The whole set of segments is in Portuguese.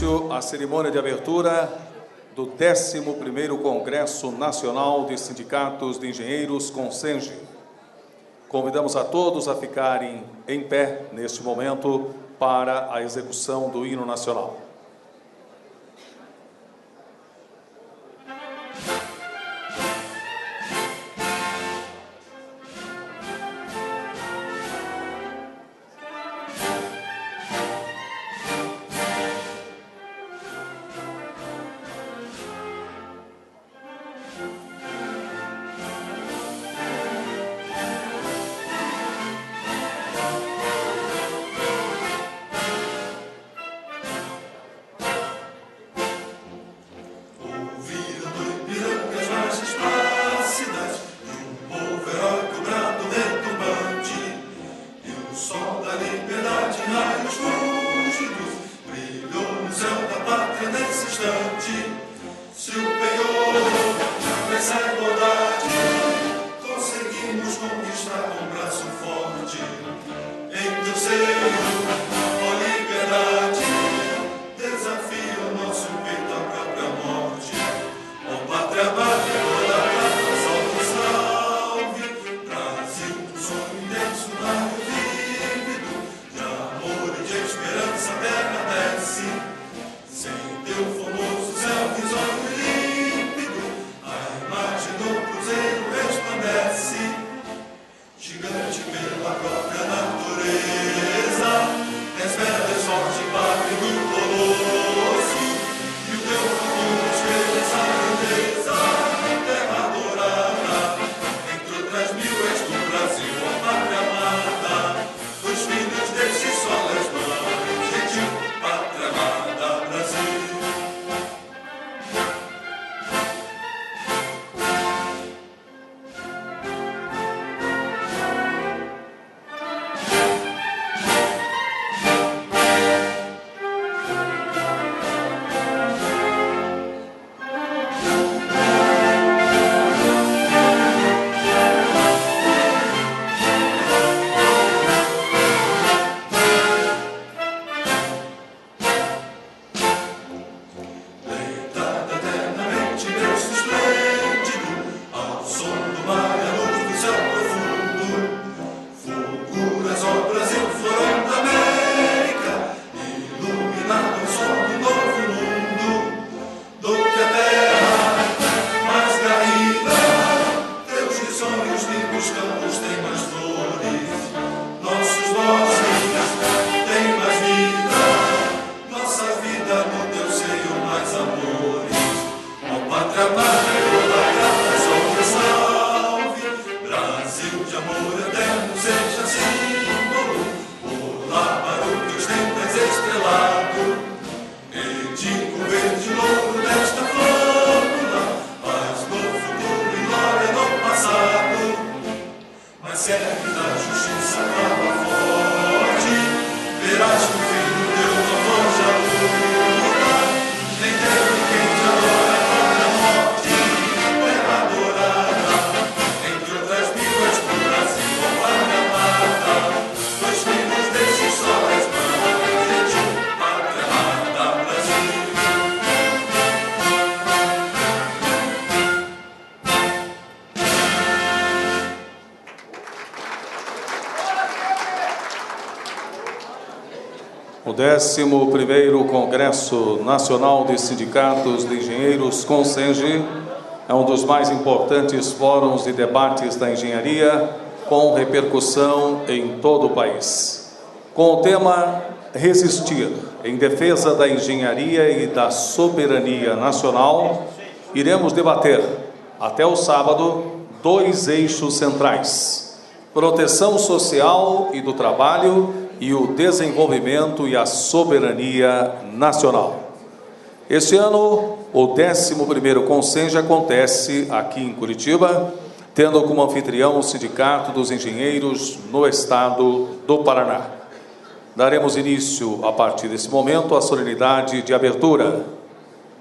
início a cerimônia de abertura do 11º Congresso Nacional de Sindicatos de Engenheiros, CONSENGE. Convidamos a todos a ficarem em pé neste momento para a execução do hino nacional. Se o penhor dessa igualdade conseguimos conquistar com um braço forte, em teu seio, ó liberdade, desafia o nosso peito à própria morte. Ó pátria amada, toda a casa, salve, salve, Brasil, um sonho intenso, largo vívido, de amor e de esperança, a terra desce, sem teu formoso céu risonho límpido, a imagem do cruzeiro resplandece, gigante pela própria natureza, és bela, és forte, pátria do colosso, e o teu futuro espelha essa grandeza, terra adorada, entre outras mil és do Brasil, ó pátria amada, dos filhos deste sol és mãe, gentil, pátria amada, Brasil. Deitada eternamente berço esplêndido, ao som do mar e a luz do céu profundo, fulguras, ó Brasil, florão da América, iluminado o sol do novo mundo, do que a terra mais garrida, teus risonhos limpos campos têm mais flores, nossos bosques têm mais vida, nossa vida no teu seio mais amores. Ó pátria amada, toda a casa, salve, salve, Brasil de amor eterno, seja símbolo, olá para o teus templos estrelado, edico verde louro desta flâmula, paz no futuro e glória no passado, mas serve da justiça brava forte, verás que o filho teu não foge à luta, nem teme quem te adora a própria morte, terra adorada, entre outras mil és do Brasil, ó pátria amada, dois filhos deste sol és mãe, gentil, pátria amada, Brasil. O 11º Congresso Nacional de Sindicatos de Engenheiros, CONSENGE, é um dos mais importantes fóruns de debates da engenharia, com repercussão em todo o país. Com o tema Resistir, em defesa da engenharia e da soberania nacional, iremos debater, até o sábado, 2 eixos centrais: proteção social e do trabalho e o desenvolvimento e a soberania nacional. Este ano, o 11º CONSENGE acontece aqui em Curitiba, tendo como anfitrião o Sindicato dos Engenheiros no estado do Paraná. Daremos início, a partir desse momento, à solenidade de abertura.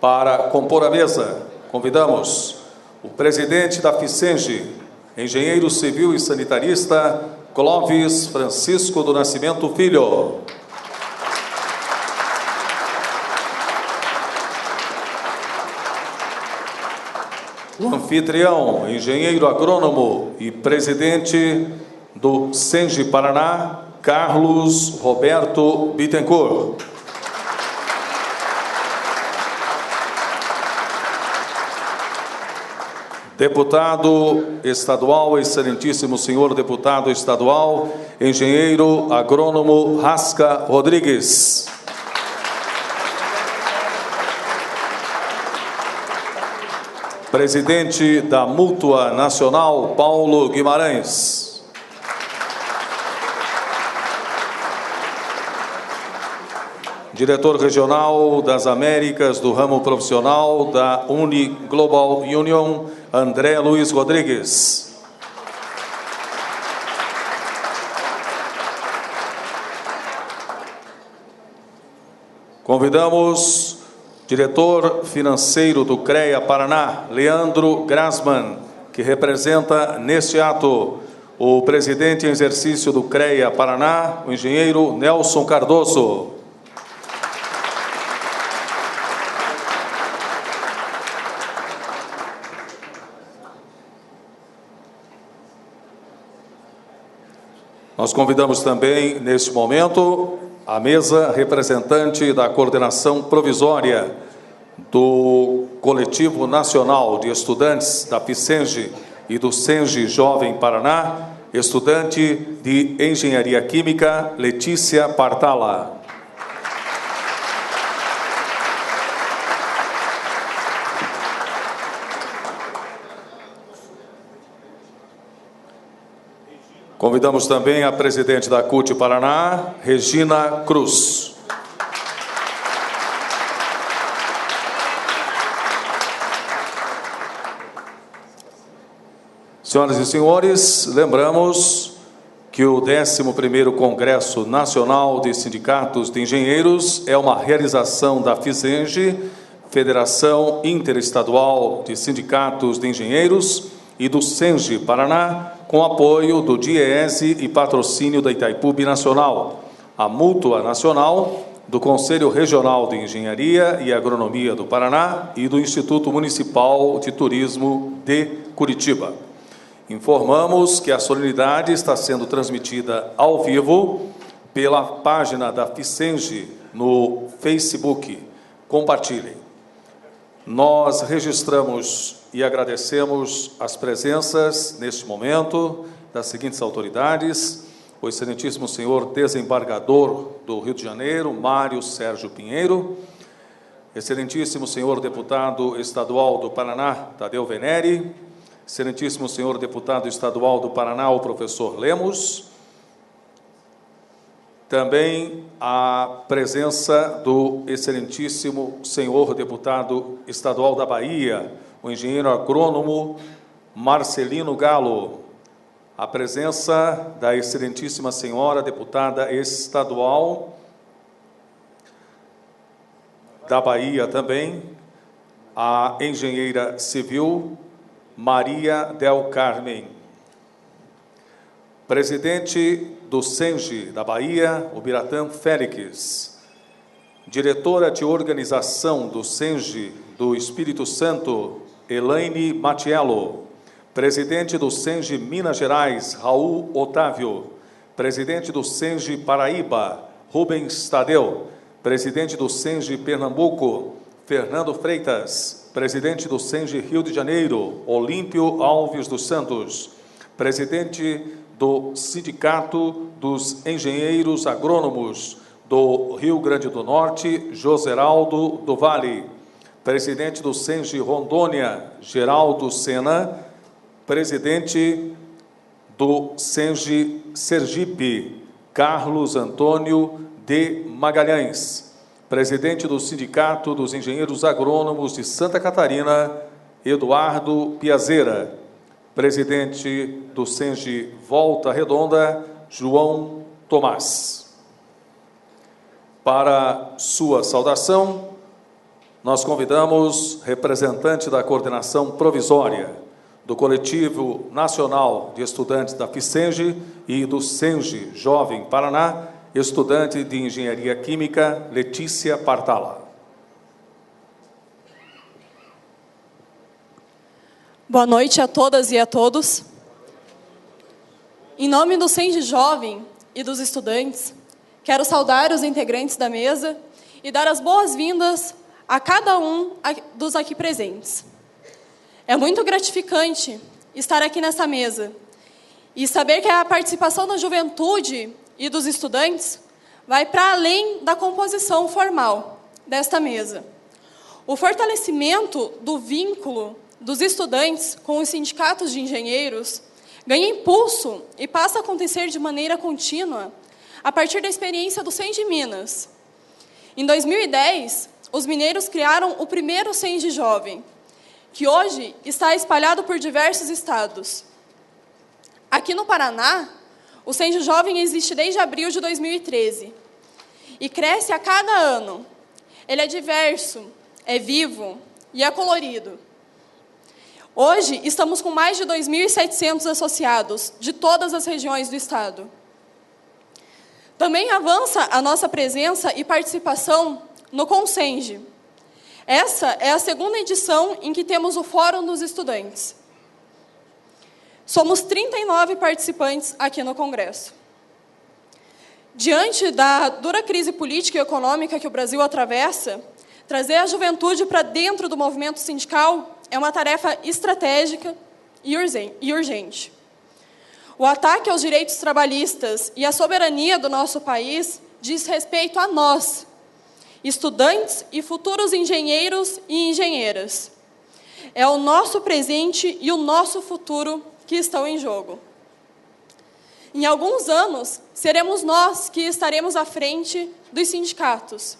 Para compor a mesa, convidamos o presidente da FICENGE, engenheiro civil e sanitarista, Clóvis Francisco do Nascimento Filho. O anfitrião, engenheiro agrônomo e presidente do SENGE Paraná, Carlos Roberto Bittencourt. Deputado estadual, excelentíssimo senhor deputado estadual, engenheiro agrônomo Rasca Rodrigues. Presidente da Mútua Nacional, Paulo Guimarães. Diretor regional das Américas do ramo profissional da Uni Global Union, André Luiz Rodrigues. Convidamos diretor financeiro do CREA Paraná, Leandro Grasman, que representa neste ato o presidente em exercício do CREA Paraná, o engenheiro Nelson Cardoso. Nós convidamos também, neste momento, a mesa representante da coordenação provisória do Coletivo Nacional de Estudantes da FICENGE e do SENGE Jovem Paraná, estudante de Engenharia Química, Letícia Partala. Convidamos também a presidente da CUT Paraná, Regina Cruz. Senhoras e senhores, lembramos que o 11º Congresso Nacional de Sindicatos de Engenheiros é uma realização da FICENGE, Federação Interestadual de Sindicatos de Engenheiros, e do SENGE Paraná, com apoio do DIEESE e patrocínio da Itaipu Binacional, a Mútua Nacional, do Conselho Regional de Engenharia e Agronomia do Paraná e do Instituto Municipal de Turismo de Curitiba. Informamos que a solenidade está sendo transmitida ao vivo pela página da FICENGE no Facebook. Compartilhem. Nós registramos e agradecemos as presenças, neste momento, das seguintes autoridades: o excelentíssimo senhor desembargador do Rio de Janeiro, Mário Sérgio Pinheiro, excelentíssimo senhor deputado estadual do Paraná, Tadeu Venere, excelentíssimo senhor deputado estadual do Paraná, o professor Lemos, também a presença do excelentíssimo senhor deputado estadual da Bahia, o engenheiro agrônomo Marcelino Galo, a presença da excelentíssima senhora deputada estadual da Bahia também, a engenheira civil Maria Del Carmen. Presidente do SENGE da Bahia, o Biratã Félix. Diretora de organização do SENGE do Espírito Santo, Elaine Matiello. Presidente do SENGE Minas Gerais, Raul Otávio. Presidente do SENGE Paraíba, Rubens Tadeu. Presidente do SENGE Pernambuco, Fernando Freitas. Presidente do SENGE Rio de Janeiro, Olímpio Alves dos Santos. Presidente do Sindicato dos Engenheiros Agrônomos do Rio Grande do Norte, Joseraldo do Vale. Presidente do SENGE Rondônia, Geraldo Sena. Presidente do SENGE Sergipe, Carlos Antônio de Magalhães. Presidente do Sindicato dos Engenheiros Agrônomos de Santa Catarina, Eduardo Piazeira. Presidente do SENGE Volta Redonda, João Tomás. Para sua saudação, nós convidamos representante da coordenação provisória do Coletivo Nacional de Estudantes da FICENGE e do SENGE Jovem Paraná, estudante de Engenharia Química, Letícia Partala. Boa noite a todas e a todos. Em nome do CENG Jovem e dos estudantes, quero saudar os integrantes da mesa e dar as boas-vindas a cada um dos aqui presentes. É muito gratificante estar aqui nessa mesa e saber que a participação da juventude e dos estudantes vai para além da composição formal desta mesa. O fortalecimento do vínculo dos estudantes com os sindicatos de engenheiros ganha impulso e passa a acontecer de maneira contínua a partir da experiência do CENG Minas. Em 2010, os mineiros criaram o primeiro CENG Jovem, que hoje está espalhado por diversos estados. Aqui no Paraná, o CENG Jovem existe desde abril de 2013 e cresce a cada ano. Ele é diverso, é vivo e é colorido. Hoje, estamos com mais de 2.700 associados de todas as regiões do estado. Também avança a nossa presença e participação no Consenge. Essa é a segunda edição em que temos o Fórum dos Estudantes. Somos 39 participantes aqui no Congresso. Diante da dura crise política e econômica que o Brasil atravessa, trazer a juventude para dentro do movimento sindical é uma tarefa estratégica e urgente. O ataque aos direitos trabalhistas e à soberania do nosso país diz respeito a nós, estudantes e futuros engenheiros e engenheiras. É o nosso presente e o nosso futuro que estão em jogo. Em alguns anos, seremos nós que estaremos à frente dos sindicatos.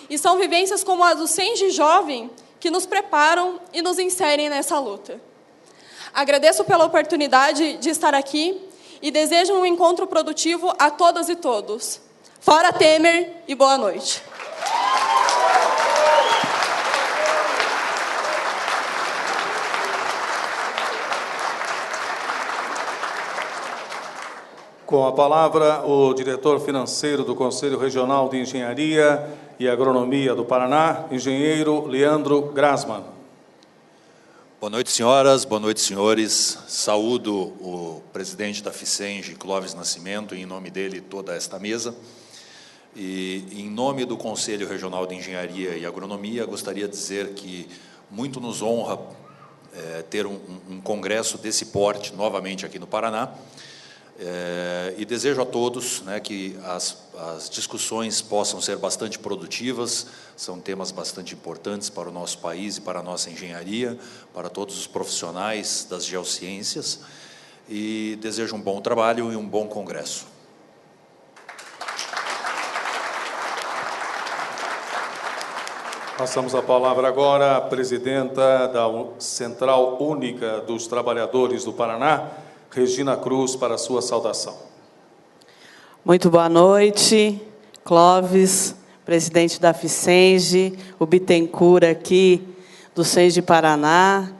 E são vivências como a do CENG Jovem que nos preparam e nos inserem nessa luta. Agradeço pela oportunidade de estar aqui e desejo um encontro produtivo a todas e todos. Fora Temer e boa noite. Com a palavra, o diretor financeiro do Conselho Regional de Engenharia e Agronomia do Paraná, engenheiro Leandro Grasman. Boa noite, senhoras, boa noite, senhores. Saúdo o presidente da FICENG, Clóvis Nascimento, e em nome dele toda esta mesa. E em nome do Conselho Regional de Engenharia e Agronomia, gostaria de dizer que muito nos honra ter um congresso desse porte novamente aqui no Paraná. E desejo a todos, que as discussões possam ser bastante produtivas, são temas bastante importantes para o nosso país e para a nossa engenharia, para todos os profissionais das geociências, e desejo um bom trabalho e um bom congresso. Passamos a palavra agora à presidenta da Central Única dos Trabalhadores do Paraná, Regina Cruz, para a sua saudação. Muito boa noite, Clóvis, presidente da FICENG, o Bittencourt aqui do CENG Paraná,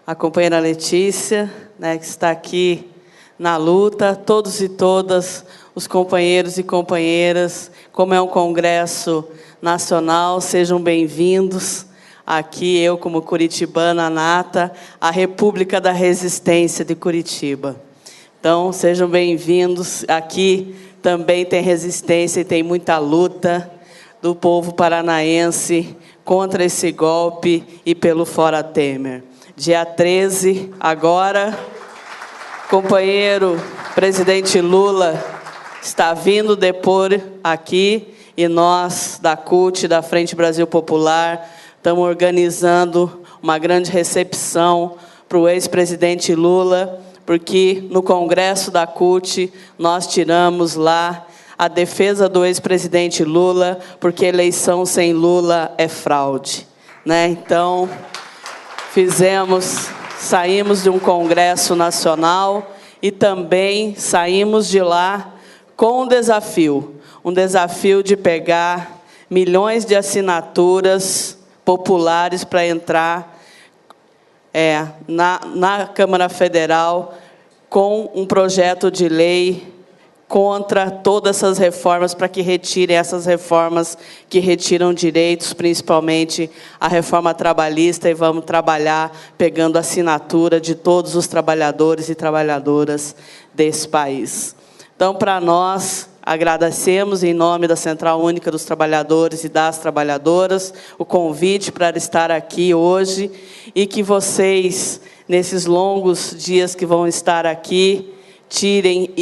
a companheira Letícia, que está aqui na luta, todos e todas, os companheiros e companheiras, como é um congresso nacional, sejam bem-vindos. Aqui, eu, como curitibana nata, a República da Resistência de Curitiba. Então, sejam bem-vindos. Aqui também tem resistência e tem muita luta do povo paranaense contra esse golpe e pelo Fora Temer. Dia 13, agora, companheiro presidente Lula está vindo depor aqui e nós, da CUT, da Frente Brasil Popular, estamos organizando uma grande recepção para o ex-presidente Lula, porque no Congresso da CUT nós tiramos lá a defesa do ex-presidente Lula, porque eleição sem Lula é fraude. Então, saímos de um Congresso Nacional e também saímos de lá com um desafio de pegar milhões de assinaturas populares para entrar na Câmara Federal com um projeto de lei contra todas essas reformas, para que retirem essas reformas que retiram direitos, principalmente a reforma trabalhista, e vamos trabalhar pegando a assinatura de todos os trabalhadores e trabalhadoras desse país. Então, para nós, agradecemos, em nome da Central Única dos Trabalhadores e das Trabalhadoras, o convite para estar aqui hoje, e que vocês, nesses longos dias que vão estar aqui, tirem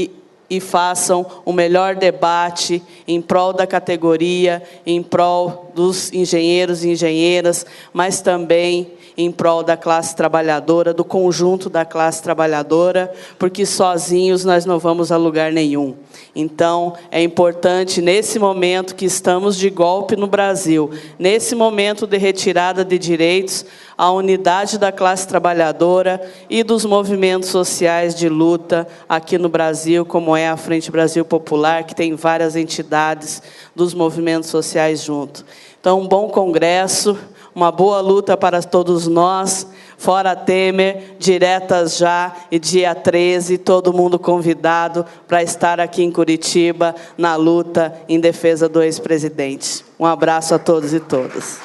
e façam o melhor debate em prol da categoria, em prol dos engenheiros e engenheiras, mas também em prol da classe trabalhadora, do conjunto da classe trabalhadora, porque sozinhos nós não vamos a lugar nenhum. Então, é importante, nesse momento que estamos de golpe no Brasil, nesse momento de retirada de direitos, a unidade da classe trabalhadora e dos movimentos sociais de luta aqui no Brasil, como é a Frente Brasil Popular, que tem várias entidades dos movimentos sociais junto. Então, um bom congresso, uma boa luta para todos nós, fora Temer, diretas já, e dia 13, todo mundo convidado para estar aqui em Curitiba, na luta em defesa do ex-presidente. Um abraço a todos e todas.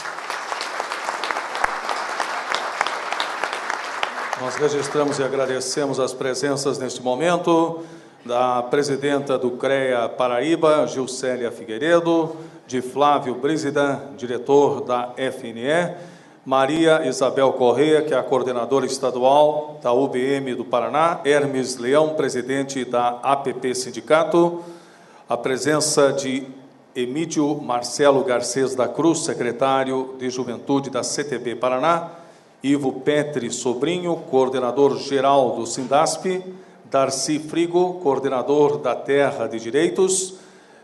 Nós registramos e agradecemos as presenças neste momento da presidenta do CREA Paraíba, Gilcélia Figueiredo, de Flávio Brízida, diretor da FNE, Maria Isabel Corrêa, que é a coordenadora estadual da UBM do Paraná, Hermes Leão, presidente da APP Sindicato, a presença de Emídio Marcelo Garcês da Cruz, secretário de Juventude da CTB Paraná, Ivo Petri Sobrinho, coordenador-geral do Sindasp, Darcy Frigo, coordenador da Terra de Direitos,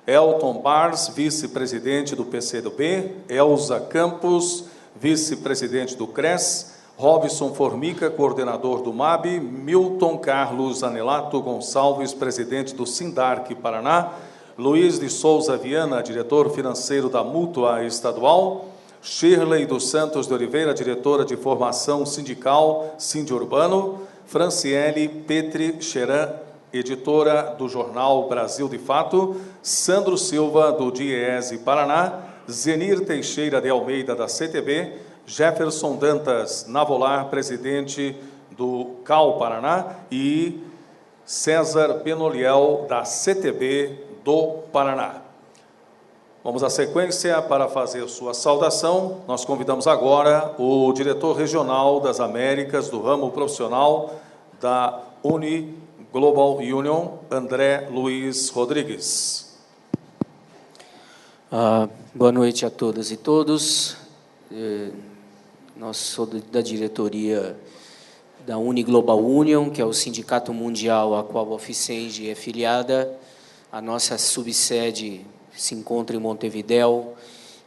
Elton Bars, vice-presidente do PCdoB, Elza Campos, vice-presidente do CRES, Robson Formica, coordenador do MAB, Milton Carlos Anelato Gonçalves, presidente do Sindarc Paraná, Luiz de Souza Viana, diretor financeiro da Mútua Estadual, Shirley dos Santos de Oliveira, diretora de formação sindical Sindiurbano, Franciele Petri Cheran, editora do jornal Brasil de Fato, Sandro Silva, do DIEESE Paraná, Zenir Teixeira de Almeida, da CTB, Jefferson Dantas Navolar, presidente do CAU Paraná, e César Benoliel, da CTB do Paraná. Vamos à sequência para fazer sua saudação. Nós convidamos agora o diretor regional das Américas do ramo profissional da Uni Global Union, André Luiz Rodrigues. Boa noite a todas e todos. Nós somos da diretoria da Uni Global Union, que é o sindicato mundial a qual a FICENGE é filiada. A nossa subsede se encontra em Montevidéu,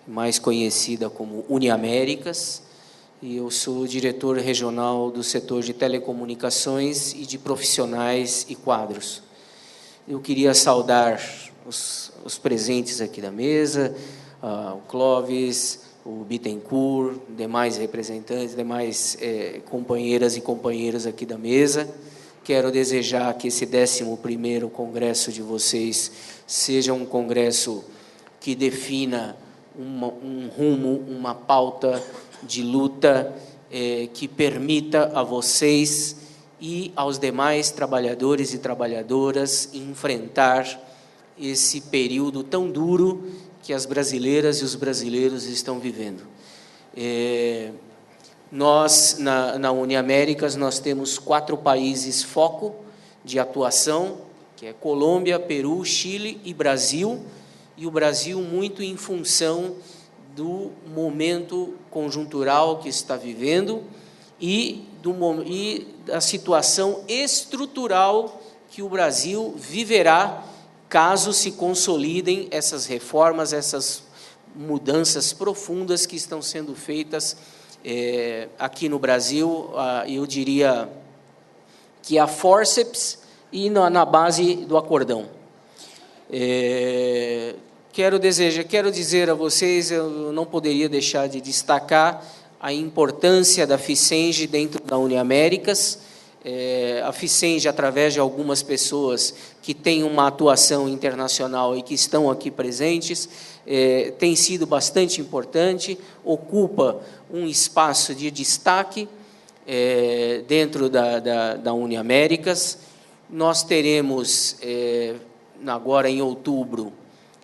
mais conhecida como Uniaméricas, e eu sou diretor regional do setor de telecomunicações e de profissionais e quadros. Eu queria saudar os presentes aqui da mesa, o Clóvis, o Bittencourt, demais representantes, demais companheiras e companheiros aqui da mesa. Quero desejar que esse 11º congresso de vocês seja um congresso que defina um rumo, uma pauta de luta que permita a vocês e aos demais trabalhadores e trabalhadoras enfrentar esse período tão duro que as brasileiras e os brasileiros estão vivendo. Nós, na Uniaméricas, nós temos 4 países foco de atuação, que é Colômbia, Peru, Chile e Brasil, e o Brasil muito em função do momento conjuntural que está vivendo e da situação estrutural que o Brasil viverá caso se consolidem essas reformas, essas mudanças profundas que estão sendo feitas aqui no Brasil, eu diria que a fórceps e na base do acordão. Quero dizer a vocês, eu não poderia deixar de destacar a importância da FICENGE dentro da Uniaméricas. A FICENGE, através de algumas pessoas que têm uma atuação internacional e que estão aqui presentes, tem sido bastante importante, ocupa um espaço de destaque dentro da Uniaméricas. Nós teremos, agora em outubro,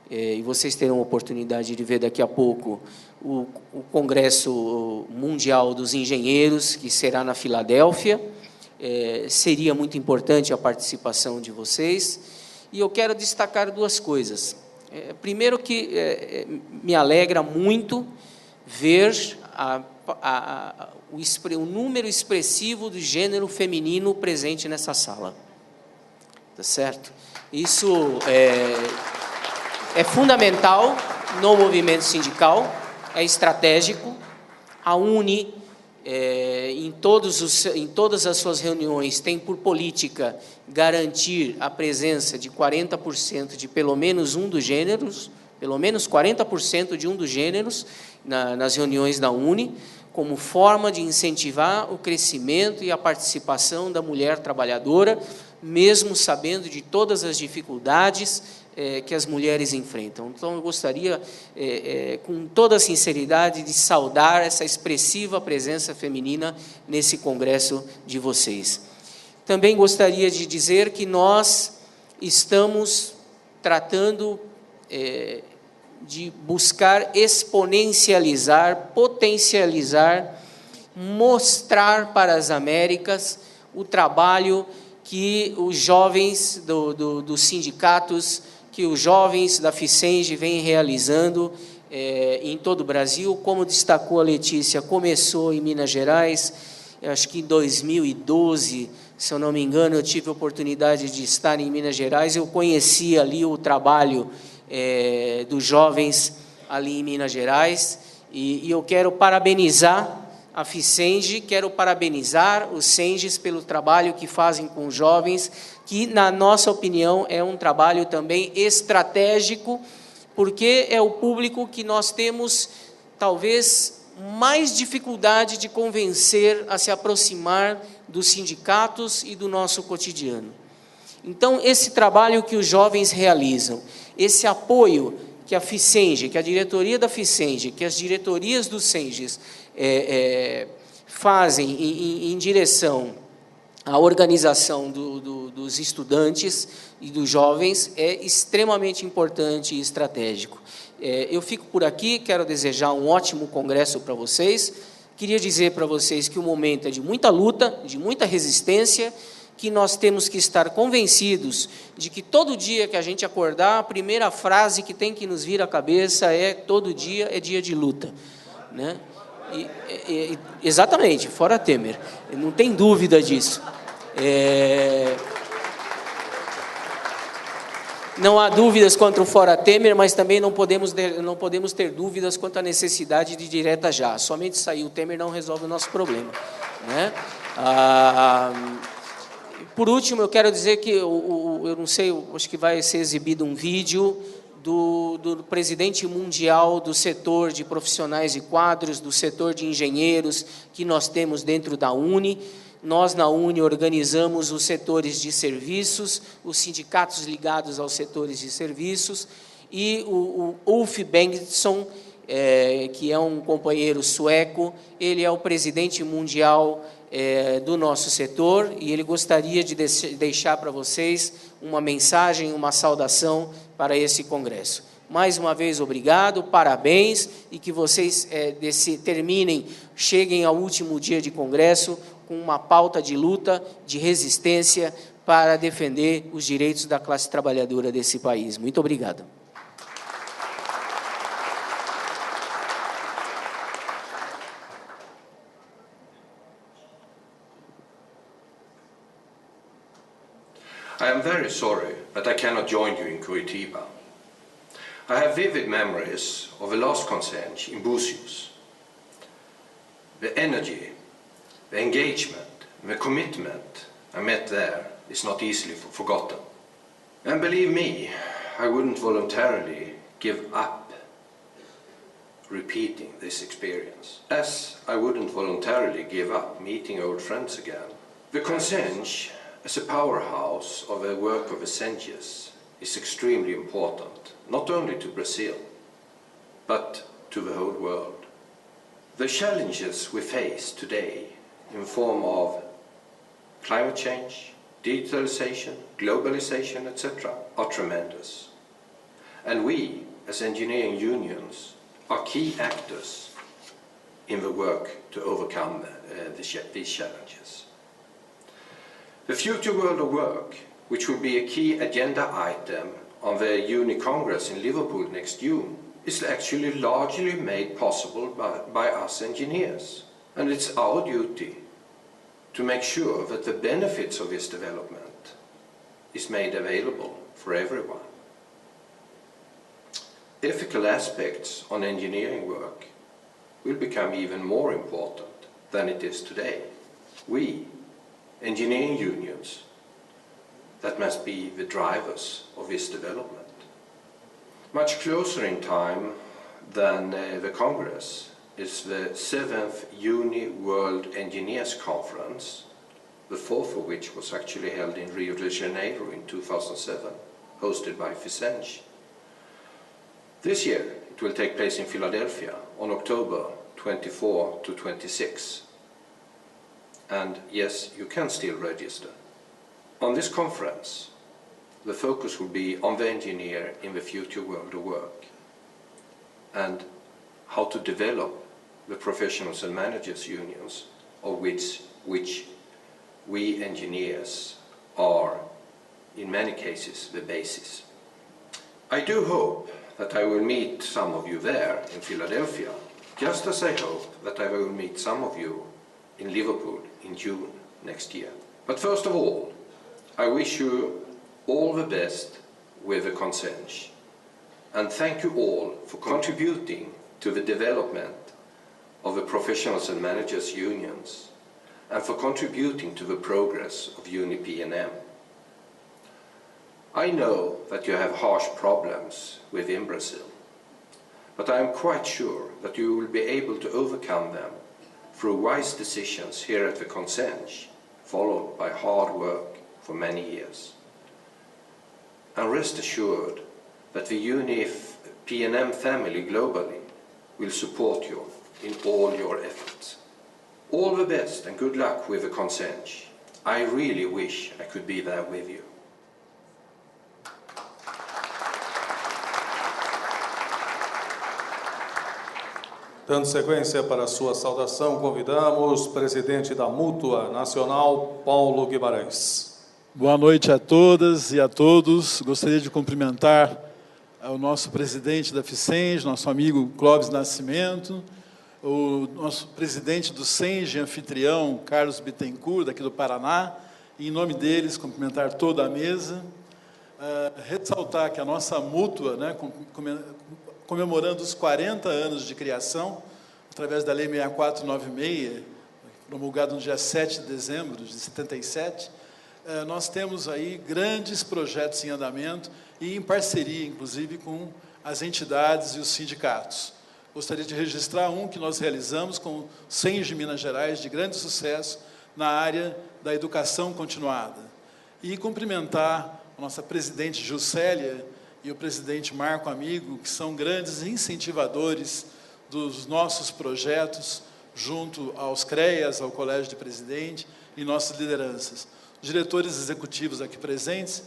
e vocês terão a oportunidade de ver daqui a pouco, o Congresso Mundial dos Engenheiros, que será na Filadélfia. Seria muito importante a participação de vocês. E eu quero destacar duas coisas. Primeiro, que me alegra muito ver o número expressivo do gênero feminino presente nessa sala. Tá certo? Isso é fundamental no movimento sindical, é estratégico. A UNE, em todas as suas reuniões, tem por política garantir a presença de 40% de pelo menos um dos gêneros, pelo menos 40% de um dos gêneros nas reuniões da UNE, como forma de incentivar o crescimento e a participação da mulher trabalhadora, mesmo sabendo de todas as dificuldades que as mulheres enfrentam. Então, eu gostaria, com toda a sinceridade, de saudar essa expressiva presença feminina nesse congresso de vocês. Também gostaria de dizer que nós estamos tratando de buscar exponencializar, potencializar, mostrar para as Américas o trabalho que os jovens dos sindicatos, que os jovens da FICENGE vêm realizando em todo o Brasil. Como destacou a Letícia, começou em Minas Gerais, acho que em 2012, se eu não me engano, eu tive a oportunidade de estar em Minas Gerais, eu conheci ali o trabalho dos jovens ali em Minas Gerais, e eu quero parabenizar a FICENGE, quero parabenizar os SENGES pelo trabalho que fazem com os jovens, que, na nossa opinião, é um trabalho também estratégico, porque é o público que nós temos, talvez, mais dificuldade de convencer a se aproximar dos sindicatos e do nosso cotidiano. Então, esse trabalho que os jovens realizam, esse apoio que a FICENGE, que a diretoria da FICENGE, que as diretorias dos SENGES fazem em direção à organização dos estudantes e dos jovens, é extremamente importante e estratégico. Eu fico por aqui, quero desejar um ótimo congresso para vocês. Queria dizer para vocês que o momento é de muita luta, de muita resistência, que nós temos que estar convencidos de que todo dia que a gente acordar, a primeira frase que tem que nos vir à cabeça é: todo dia é dia de luta, né? Exatamente, fora Temer, não tem dúvida disso. Não há dúvidas quanto ao fora Temer, mas também não podemos ter dúvidas quanto à necessidade de direta já. Somente sair o Temer não resolve o nosso problema, né? Por último, eu quero dizer que, eu não sei, acho que vai ser exibido um vídeo do presidente mundial do setor de profissionais e quadros, do setor de engenheiros que nós temos dentro da UNE. Nós, na UNE, organizamos os setores de serviços, os sindicatos ligados aos setores de serviços, e o Ulf Bengtsson, que é um companheiro sueco, ele é o presidente mundial do nosso setor, e ele gostaria de deixar para vocês uma mensagem, uma saudação para esse congresso. Mais uma vez, obrigado, parabéns, e que vocês terminem, cheguem ao último dia de congresso com uma pauta de luta, de resistência, para defender os direitos da classe trabalhadora desse país. Muito obrigado. I am very sorry that I cannot join you in Curitiba. I have vivid memories of the last Consenj in Búzios. The energy, the engagement, the commitment I met there is not easily forgotten. And believe me, I wouldn't voluntarily give up repeating this experience, as I wouldn't voluntarily give up meeting old friends again The Consenge, as a powerhouse of the work of Vicenges, is extremely important, not only to Brazil, but to the whole world. The challenges we face today in form of climate change, digitalization, globalization, etc., are tremendous. And we, as engineering unions, are key actors in the work to overcome these challenges. The future world of work, which will be a key agenda item on the UNI Congress in Liverpool next June, is actually largely made possible by us engineers. And it's our duty to make sure that the benefits of this development is made available for everyone. Ethical aspects on engineering work will become even more important than it is today. We, engineering unions, that must be the drivers of this development. Much closer in time than the Congress is the 7th UNI World Engineers Conference, the 4th of which was actually held in Rio de Janeiro in 2007, hosted by Vicenge. This year it will take place in Philadelphia on October 24 to 26. And yes, you can still register. On this conference, the focus will be on the engineer in the future world of work and how to develop the professionals and managers unions, of which we engineers are, in many cases, the basis. I do hope that I will meet some of you there in Philadelphia, just as I hope that I will meet some of you in Liverpool in June next year. But first of all, I wish you all the best with the Consenge, and thank you all for contributing to the development of the professionals and managers unions, and for contributing to the progress of UNI P&M. I know that you have harsh problems within Brazil, but I am quite sure that you will be able to overcome them through wise decisions here at the Consenge, followed by hard work for many years. And rest assured that the UNI P&M family globally will support you in all your efforts. All the best and good luck with the Consenge. I really wish I could be there with you. Dando sequência para a sua saudação, convidamos o presidente da Mútua Nacional, Paulo Guimarães. Boa noite a todas e a todos. Gostaria de cumprimentar o nosso presidente da Vicenge, nosso amigo Clóvis Nascimento, o nosso presidente do Senge anfitrião, Carlos Bittencourt, daqui do Paraná, e, em nome deles, cumprimentar toda a mesa. Ressaltar que a nossa Mútua, né, comemorando os 40 anos de criação, através da Lei 6496, promulgada no dia 7 de dezembro de 77, nós temos aí grandes projetos em andamento e em parceria, inclusive, com as entidades e os sindicatos. Gostaria de registrar um que nós realizamos com o Senge Minas Gerais, de grande sucesso, na área da educação continuada. E cumprimentar a nossa presidente Juscelia e o presidente Marco Amigo, que são grandes incentivadores dos nossos projetos, junto aos CREAS, ao Colégio de Presidente e nossas lideranças. Diretores executivos aqui presentes,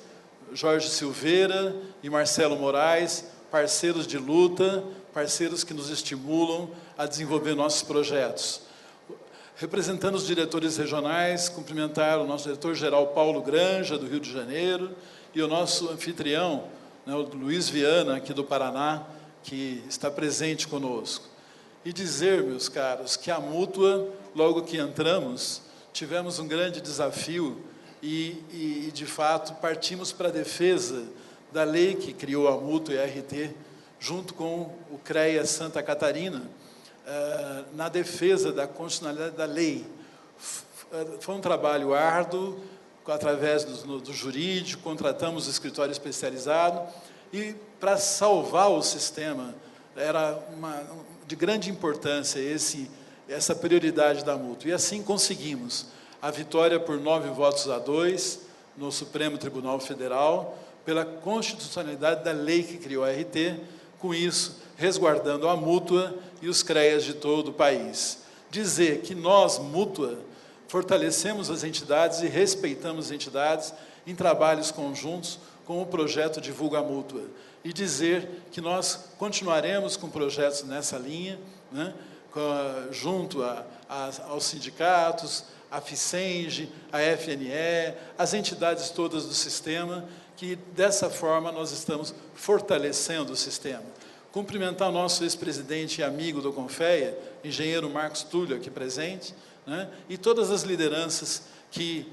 Jorge Silveira e Marcelo Moraes, parceiros de luta, parceiros que nos estimulam a desenvolver nossos projetos. Representando os diretores regionais, cumprimentar o nosso diretor-geral Paulo Granja, do Rio de Janeiro, e o nosso anfitrião, né, o Luiz Viana, aqui do Paraná, que está presente conosco. E dizer, meus caros, que a Mútua, logo que entramos, tivemos um grande desafio e de fato, partimos para a defesa da lei que criou a Mútua e a RT, junto com o CREA Santa Catarina, na defesa da constitucionalidade da lei. Foi um trabalho árduo, através do jurídico, contratamos um escritório especializado, e para salvar o sistema, era de grande importância essa prioridade da Mútua, e assim conseguimos. a vitória por 9 votos a 2 no Supremo Tribunal Federal, pela constitucionalidade da lei que criou a RT, com isso, resguardando a mútua e os CREAs de todo o país. Dizer que nós, mútua, fortalecemos as entidades e respeitamos as entidades em trabalhos conjuntos com o projeto Divulga a Mútua. E dizer que nós continuaremos com projetos nessa linha, né, junto aos sindicatos, a FICENGE, a FNE, as entidades todas do sistema, que dessa forma nós estamos fortalecendo o sistema. Cumprimentar o nosso ex-presidente e amigo do Confeia, engenheiro Marcos Túlio, aqui presente, né, e todas as lideranças que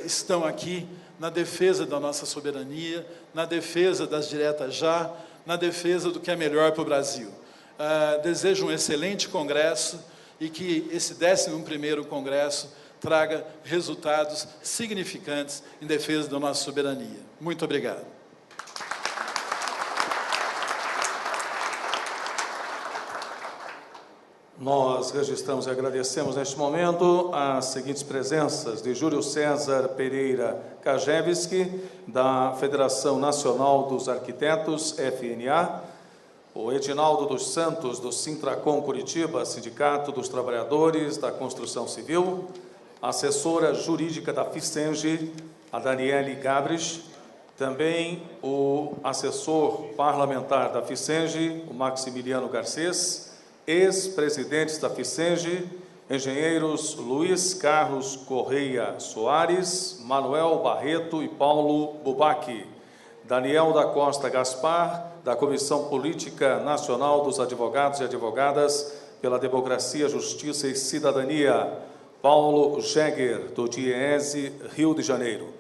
estão aqui na defesa da nossa soberania, na defesa das diretas já, na defesa do que é melhor para o Brasil. Desejo um excelente congresso e que esse 11º congresso traga resultados significantes em defesa da nossa soberania. Muito obrigado. Nós registramos e agradecemos neste momento as seguintes presenças de Júlio César Pereira Kajewski, da Federação Nacional dos Arquitetos, FNA, o Edinaldo dos Santos, do Sintracom Curitiba, Sindicato dos Trabalhadores da Construção Civil, a assessora jurídica da FICENGE, a Daniele Gabres, também o assessor parlamentar da FICENGE, o Maximiliano Garcês, ex-presidentes da FICENGE, engenheiros Luiz Carlos Correia Soares, Manuel Barreto e Paulo Bubac, Daniel da Costa Gaspar, da Comissão Política Nacional dos Advogados e Advogadas pela Democracia, Justiça e Cidadania, Paulo Jäger, do DIEESE, Rio de Janeiro.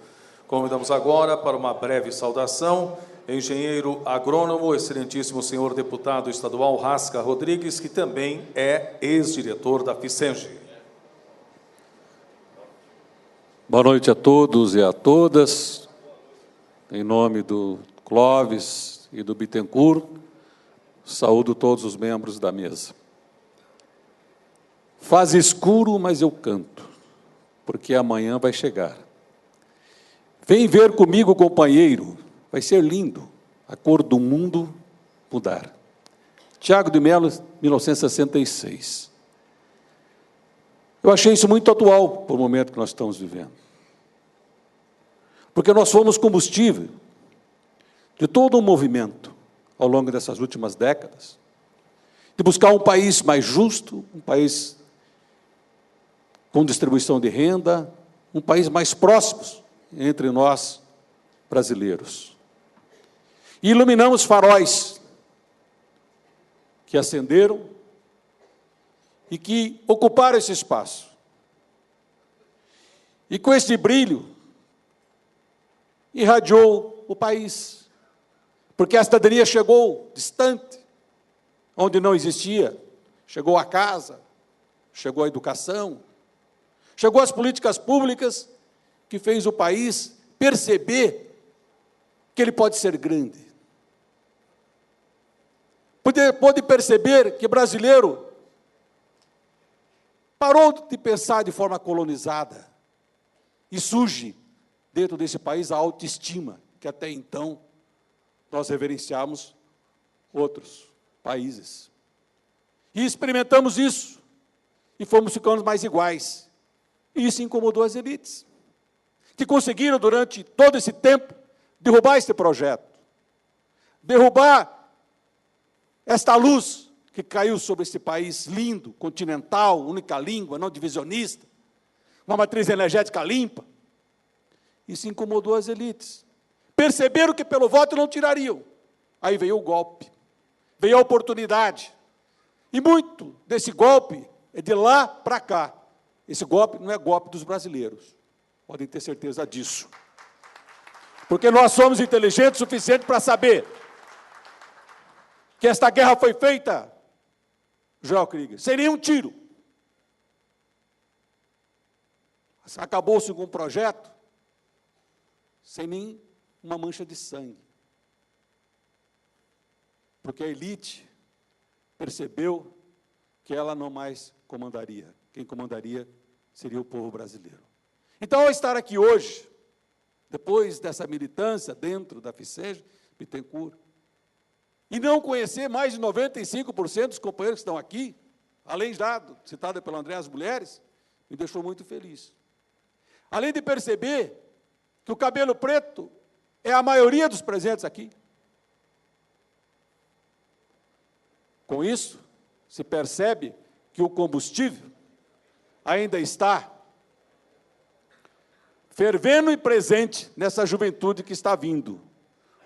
Convidamos agora para uma breve saudação engenheiro agrônomo, excelentíssimo senhor deputado estadual Rasca Rodrigues, que também é ex-diretor da FICENGE. Boa noite a todos e a todas. Em nome do Clóvis e do Bittencourt, saúdo todos os membros da mesa. Faz escuro, mas eu canto, porque amanhã vai chegar. Vem ver comigo, companheiro, vai ser lindo, a cor do mundo mudar. Tiago de Mello, 1966. Eu achei isso muito atual para o momento que nós estamos vivendo. Porque nós fomos combustível de todo um movimento, ao longo dessas últimas décadas, de buscar um país mais justo, um país com distribuição de renda, um país mais próximo entre nós, brasileiros. E iluminamos faróis que acenderam e que ocuparam esse espaço. E com esse brilho, irradiou o país, porque a cidadania chegou distante, onde não existia, chegou a casa, chegou a educação, chegou às políticas públicas, que fez o país perceber que ele pode ser grande. Pôde perceber que brasileiro parou de pensar de forma colonizada e surge dentro desse país a autoestima, que até então nós reverenciamos outros países. E experimentamos isso, e fomos ficando mais iguais. E isso incomodou as elites, que conseguiram, durante todo esse tempo, derrubar este projeto, derrubar esta luz que caiu sobre esse país lindo, continental, única língua, não divisionista, uma matriz energética limpa. Isso incomodou as elites. Perceberam que pelo voto não tirariam. Aí veio o golpe, veio a oportunidade. E muito desse golpe é de lá para cá. Esse golpe não é golpe dos brasileiros. Podem ter certeza disso. Porque nós somos inteligentes o suficiente para saber que esta guerra foi feita, Joel Krieger, sem nenhum tiro. Acabou-se com um projeto sem nem uma mancha de sangue. Porque a elite percebeu que ela não mais comandaria. Quem comandaria seria o povo brasileiro. Então, ao estar aqui hoje, depois dessa militância dentro da FICENGE, Bittencourt, e não conhecer mais de 95% dos companheiros que estão aqui, além já citado pelo André, as mulheres, me deixou muito feliz. Além de perceber que o cabelo preto é a maioria dos presentes aqui. Com isso, se percebe que o combustível ainda está fervendo e presente nessa juventude que está vindo.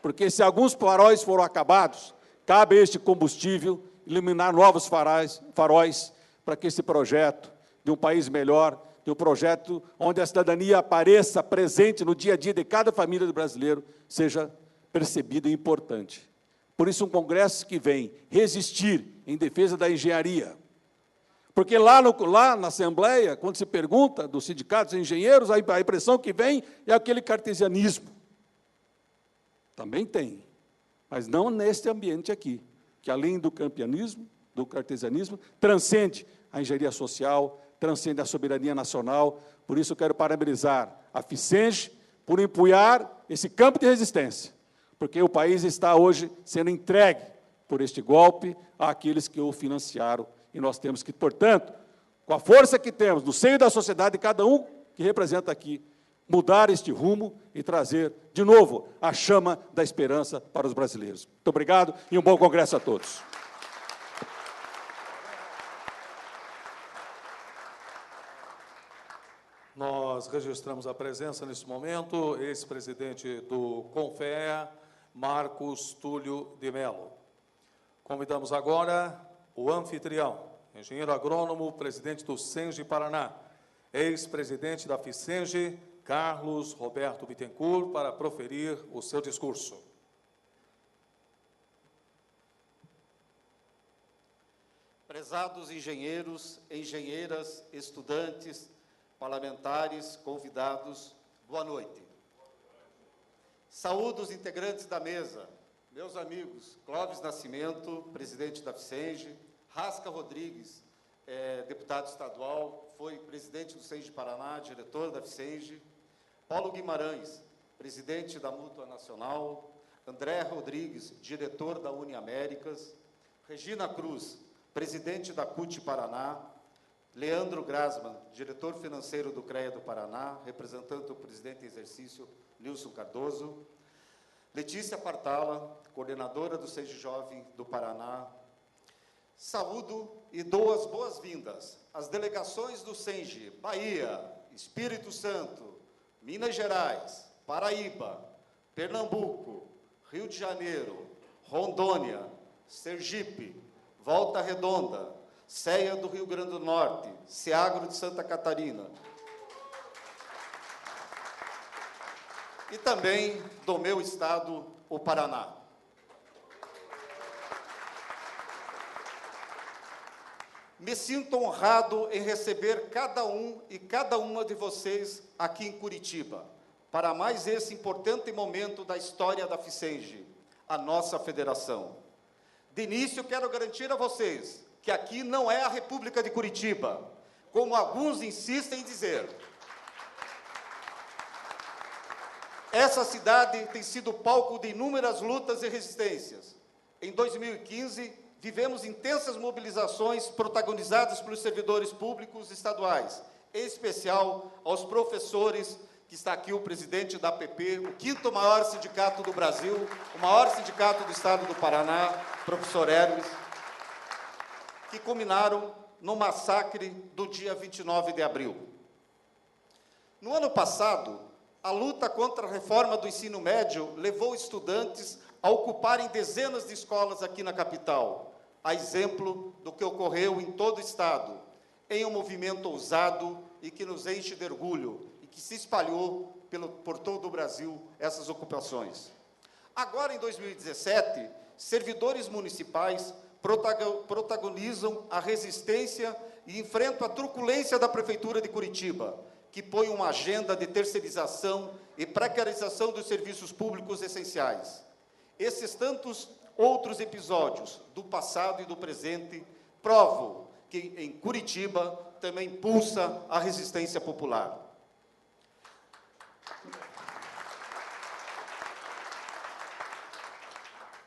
Porque se alguns faróis foram acabados, cabe a este combustível iluminar novos faróis para que esse projeto de um país melhor, de um projeto onde a cidadania apareça presente no dia a dia de cada família do brasileiro, seja percebido e importante. Por isso, um congresso que vem resistir em defesa da engenharia. Porque lá na Assembleia, quando se pergunta dos sindicatos de engenheiros, a impressão que vem é aquele cartesianismo. Também tem, mas não neste ambiente aqui, que além do campianismo, do cartesianismo, transcende a engenharia social, transcende a soberania nacional. Por isso, eu quero parabenizar a FICENGE por empunhar esse campo de resistência, porque o país está hoje sendo entregue por este golpe àqueles que o financiaram. E nós temos que, portanto, com a força que temos no seio da sociedade, cada um que representa aqui, mudar este rumo e trazer, de novo, a chama da esperança para os brasileiros. Muito obrigado e um bom congresso a todos. Nós registramos a presença, nesse momento, ex-presidente do CONFEA, Marcos Túlio de Mello. Convidamos agora o anfitrião, engenheiro agrônomo, presidente do SENGE Paraná, ex-presidente da FICENGE, Carlos Roberto Bittencourt, para proferir o seu discurso. Prezados engenheiros, engenheiras, estudantes, parlamentares, convidados, boa noite. Saúdo os integrantes da mesa, meus amigos Clóvis Nascimento, presidente da FICENGE, Rasca Rodrigues, deputado estadual, foi presidente do SENGE Paraná, diretor da FICENGE, Paulo Guimarães, presidente da Mútua Nacional, André Rodrigues, diretor da Uniaméricas, Regina Cruz, presidente da CUT Paraná, Leandro Grasman, diretor financeiro do CREA do Paraná, representante do presidente em exercício, Nilson Cardoso, Letícia Partala, coordenadora do SENGE Jovem do Paraná. Saúdo e dou as boas-vindas às delegações do SENGE, Bahia, Espírito Santo, Minas Gerais, Paraíba, Pernambuco, Rio de Janeiro, Rondônia, Sergipe, Volta Redonda, CEA do Rio Grande do Norte, CEAGRO de Santa Catarina, e também do meu estado, o Paraná. Me sinto honrado em receber cada um e cada uma de vocês aqui em Curitiba, para mais esse importante momento da história da FICENGE, a nossa federação. De início, quero garantir a vocês que aqui não é a República de Curitiba, como alguns insistem em dizer. Essa cidade tem sido palco de inúmeras lutas e resistências. Em 2015, vivemos intensas mobilizações protagonizadas pelos servidores públicos estaduais, em especial aos professores, que está aqui o presidente da APP, o 5º maior sindicato do Brasil, o maior sindicato do estado do Paraná, professor Hermes, que culminaram no massacre do dia 29 de abril. No ano passado, a luta contra a reforma do ensino médio levou estudantes a ocuparem dezenas de escolas aqui na capital, a exemplo do que ocorreu em todo o estado, em um movimento ousado e que nos enche de orgulho, e que se espalhou por todo o Brasil, essas ocupações. Agora, em 2017, servidores municipais protagonizam a resistência e enfrentam a truculência da Prefeitura de Curitiba, que põe uma agenda de terceirização e precarização dos serviços públicos essenciais. Esses tantos outros episódios do passado e do presente provam que em Curitiba também pulsa a resistência popular.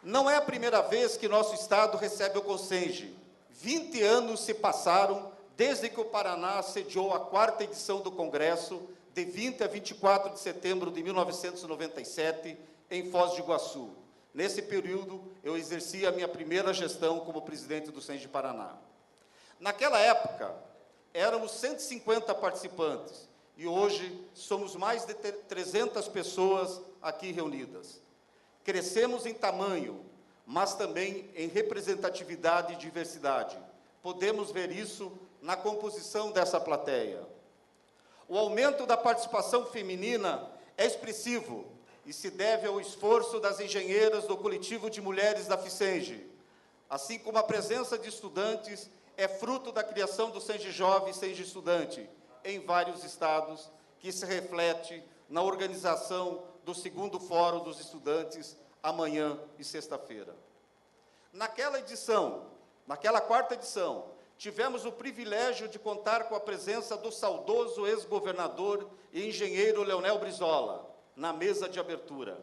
Não é a primeira vez que nosso Estado recebe o Consenge. 20 anos se passaram desde que o Paraná sediou a 4ª edição do Congresso, de 20 a 24 de setembro de 1997, em Foz do Iguaçu. Nesse período, eu exerci a minha primeira gestão como presidente do Senge Paraná. Naquela época, éramos 150 participantes, e hoje somos mais de 300 pessoas aqui reunidas. Crescemos em tamanho, mas também em representatividade e diversidade. Podemos ver isso na composição dessa plateia. O aumento da participação feminina é expressivo e se deve ao esforço das engenheiras do coletivo de mulheres da FICENGE, assim como a presença de estudantes é fruto da criação do Senge Jovem e Senge Estudante, em vários estados, que se reflete na organização do 2º Fórum dos Estudantes, amanhã e sexta-feira. Naquela 4ª edição, tivemos o privilégio de contar com a presença do saudoso ex-governador e engenheiro Leonel Brizola, na mesa de abertura,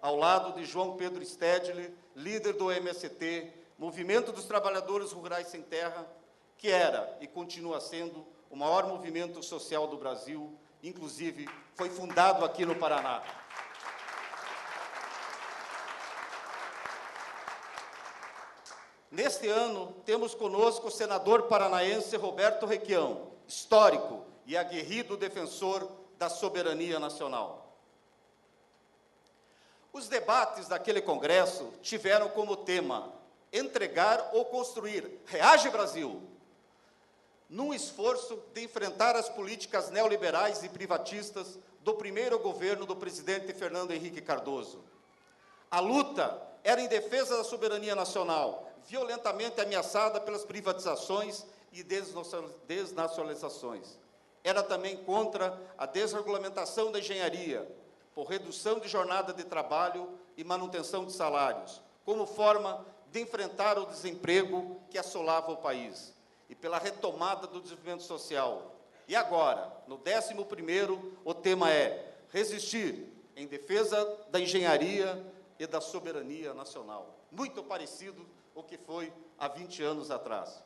ao lado de João Pedro Stedley, líder do MST, Movimento dos Trabalhadores Rurais Sem Terra, que era e continua sendo o maior movimento social do Brasil, inclusive foi fundado aqui no Paraná. Neste ano, temos conosco o senador paranaense Roberto Requião, histórico e aguerrido defensor da soberania nacional. Os debates daquele congresso tiveram como tema entregar ou construir. Reage, Brasil! Num esforço de enfrentar as políticas neoliberais e privatistas do primeiro governo do presidente Fernando Henrique Cardoso. A luta era em defesa da soberania nacional, violentamente ameaçada pelas privatizações e desnacionalizações. Era também contra a desregulamentação da engenharia, por redução de jornada de trabalho e manutenção de salários, como forma de enfrentar o desemprego que assolava o país, e pela retomada do desenvolvimento social. E agora, no 11º, o tema é resistir em defesa da engenharia e da soberania nacional. Muito parecido o que foi há 20 anos atrás.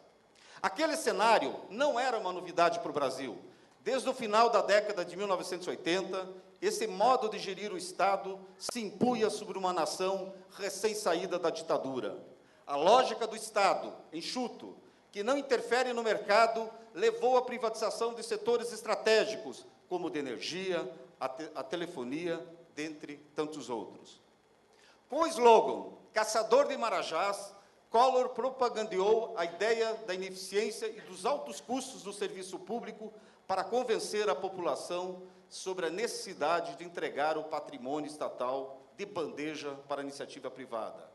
Aquele cenário não era uma novidade para o Brasil. Desde o final da década de 1980, esse modo de gerir o Estado se impunha sobre uma nação recém-saída da ditadura. A lógica do Estado, enxuto, que não interfere no mercado, levou à privatização de setores estratégicos, como de energia, a telefonia, dentre tantos outros. Com o slogan Caçador de Marajás, Collor propagandeou a ideia da ineficiência e dos altos custos do serviço público para convencer a população sobre a necessidade de entregar o patrimônio estatal de bandeja para a iniciativa privada.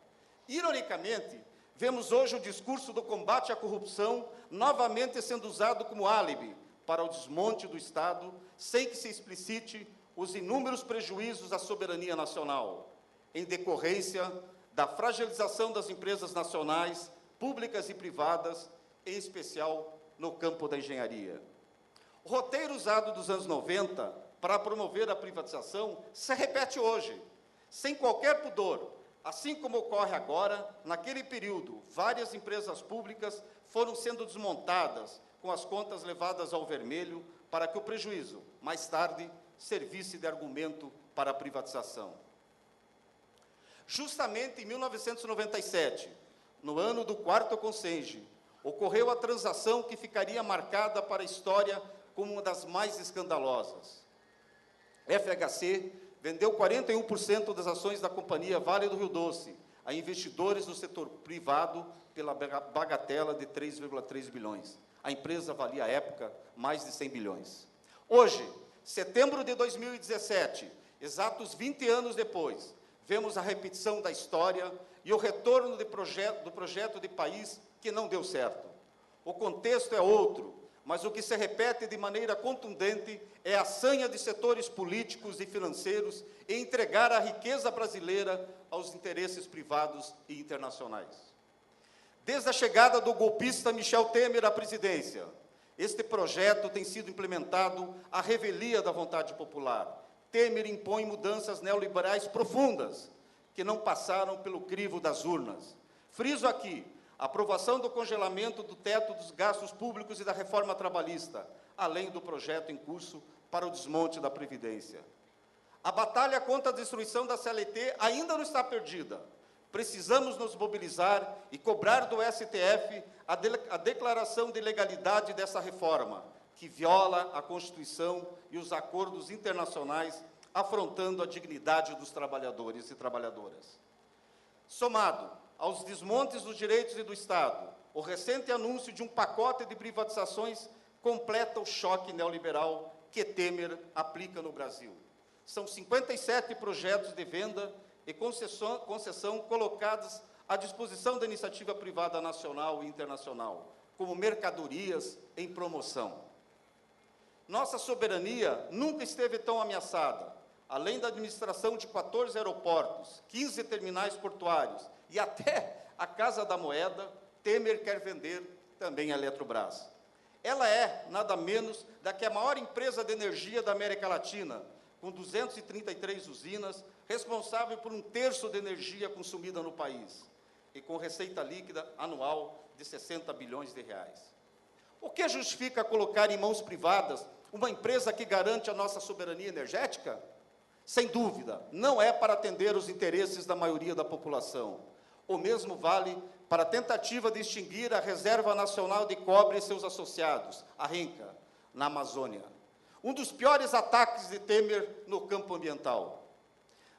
Ironicamente, vemos hoje o discurso do combate à corrupção novamente sendo usado como álibi para o desmonte do Estado, sem que se explicite os inúmeros prejuízos à soberania nacional, em decorrência da fragilização das empresas nacionais, públicas e privadas, em especial no campo da engenharia. O roteiro usado dos anos 90 para promover a privatização se repete hoje, sem qualquer pudor, assim como ocorre agora. Naquele período, várias empresas públicas foram sendo desmontadas, com as contas levadas ao vermelho, para que o prejuízo, mais tarde, servisse de argumento para a privatização. Justamente em 1997, no ano do 4º Consenge, ocorreu a transação que ficaria marcada para a história como uma das mais escandalosas. FHC vendeu 41% das ações da companhia Vale do Rio Doce a investidores do setor privado pela bagatela de 3,3 bilhões. A empresa valia, à época, mais de 100 bilhões. Hoje, setembro de 2017, exatos 20 anos depois, vemos a repetição da história e o retorno do projeto de país que não deu certo. O contexto é outro, mas o que se repete de maneira contundente é a sanha de setores políticos e financeiros em entregar a riqueza brasileira aos interesses privados e internacionais. Desde a chegada do golpista Michel Temer à presidência, este projeto tem sido implementado à revelia da vontade popular. Temer impõe mudanças neoliberais profundas, que não passaram pelo crivo das urnas. Friso aqui a aprovação do congelamento do teto dos gastos públicos e da reforma trabalhista, além do projeto em curso para o desmonte da Previdência. A batalha contra a destruição da CLT ainda não está perdida. Precisamos nos mobilizar e cobrar do STF a declaração de legalidade dessa reforma, que viola a Constituição e os acordos internacionais, afrontando a dignidade dos trabalhadores e trabalhadoras. Somado aos desmontes dos direitos e do Estado, o recente anúncio de um pacote de privatizações completa o choque neoliberal que Temer aplica no Brasil. São 57 projetos de venda e concessão colocados à disposição da iniciativa privada nacional e internacional, como mercadorias em promoção. Nossa soberania nunca esteve tão ameaçada. Além da administração de 14 aeroportos, 15 terminais portuários e até a Casa da Moeda, Temer quer vender também a Eletrobras. Ela é nada menos do que a maior empresa de energia da América Latina, com 233 usinas, responsável por 1/3 da energia consumida no país, e com receita líquida anual de 60 bilhões de reais. O que justifica colocar em mãos privadas uma empresa que garante a nossa soberania energética? Sem dúvida, não é para atender os interesses da maioria da população. O mesmo vale para a tentativa de extinguir a Reserva Nacional de Cobre e seus associados, a RENCA, na Amazônia. Um dos piores ataques de Temer no campo ambiental.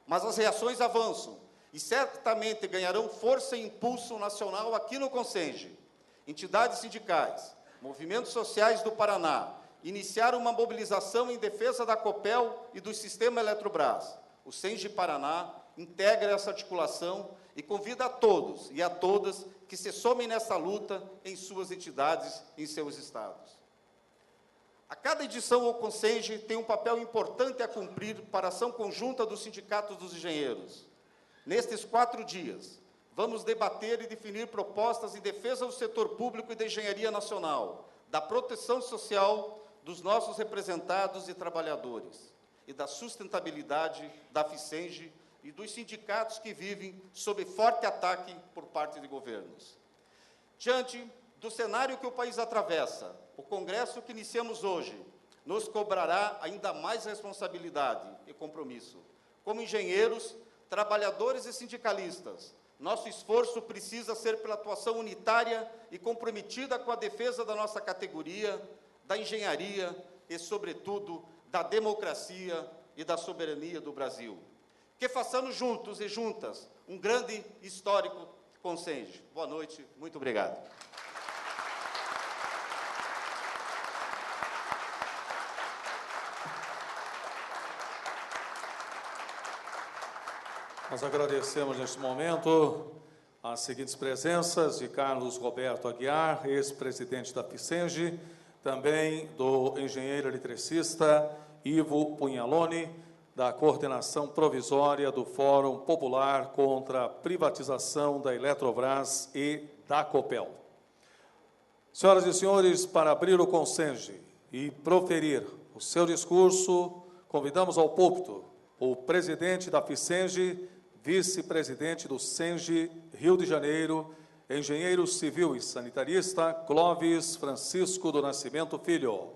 Mas as reações avançam e certamente ganharão força e impulso nacional aqui no Consenge. Entidades sindicais, movimentos sociais do Paraná, iniciaram uma mobilização em defesa da Copel e do sistema Eletrobras. O Senge Paraná integra essa articulação e convida a todos e a todas que se somem nessa luta em suas entidades, em seus estados. A cada edição, o Consenge tem um papel importante a cumprir para a ação conjunta dos sindicatos dos engenheiros. Nestes 4 dias, vamos debater e definir propostas em defesa do setor público e da engenharia nacional, da proteção social dos nossos representados e trabalhadores, e da sustentabilidade da FICENGE e dos sindicatos que vivem sob forte ataque por parte de governos. Diante do cenário que o país atravessa, o Congresso que iniciamos hoje nos cobrará ainda mais responsabilidade e compromisso. Como engenheiros, trabalhadores e sindicalistas, nosso esforço precisa ser pela atuação unitária e comprometida com a defesa da nossa categoria, da engenharia e, sobretudo, da democracia e da soberania do Brasil. Que façamos juntos e juntas um grande histórico Consenge. Boa noite, muito obrigado. Nós agradecemos neste momento as seguintes presenças de Carlos Roberto Aguiar, ex-presidente da FICENGE, também do engenheiro eletricista Ivo Pugnaloni, da coordenação provisória do Fórum Popular contra a Privatização da Eletrobras e da Copel. Senhoras e senhores, para abrir o Consenge e proferir o seu discurso, convidamos ao púlpito o presidente da FICENGE, vice-presidente do SENGE Rio de Janeiro, engenheiro civil e sanitarista Clóvis Francisco do Nascimento Filho.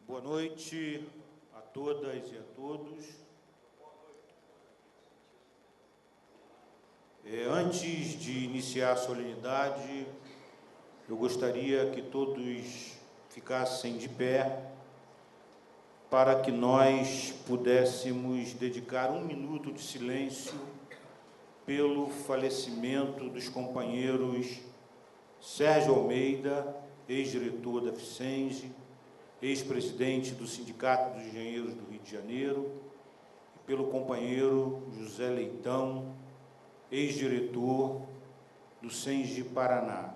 Boa noite a todas e a todos. Antes de iniciar a solenidade, eu gostaria que todos ficassem de pé para que nós pudéssemos dedicar 1 minuto de silêncio pelo falecimento dos companheiros Sérgio Almeida, ex-diretor da FICENGE, ex-presidente do Sindicato dos Engenheiros do Rio de Janeiro, e pelo companheiro José Leitão, ex-diretor do SENGE Paraná.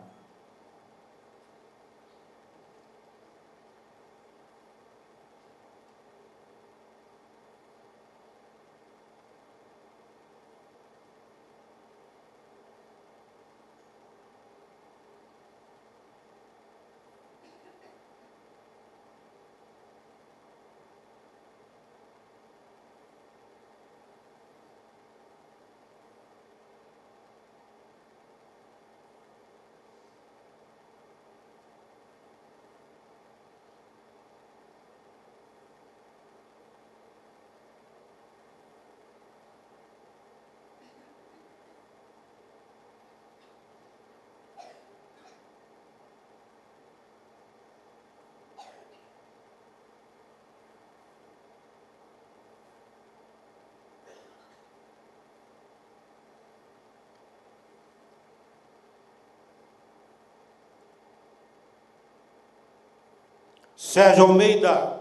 Sérgio Almeida,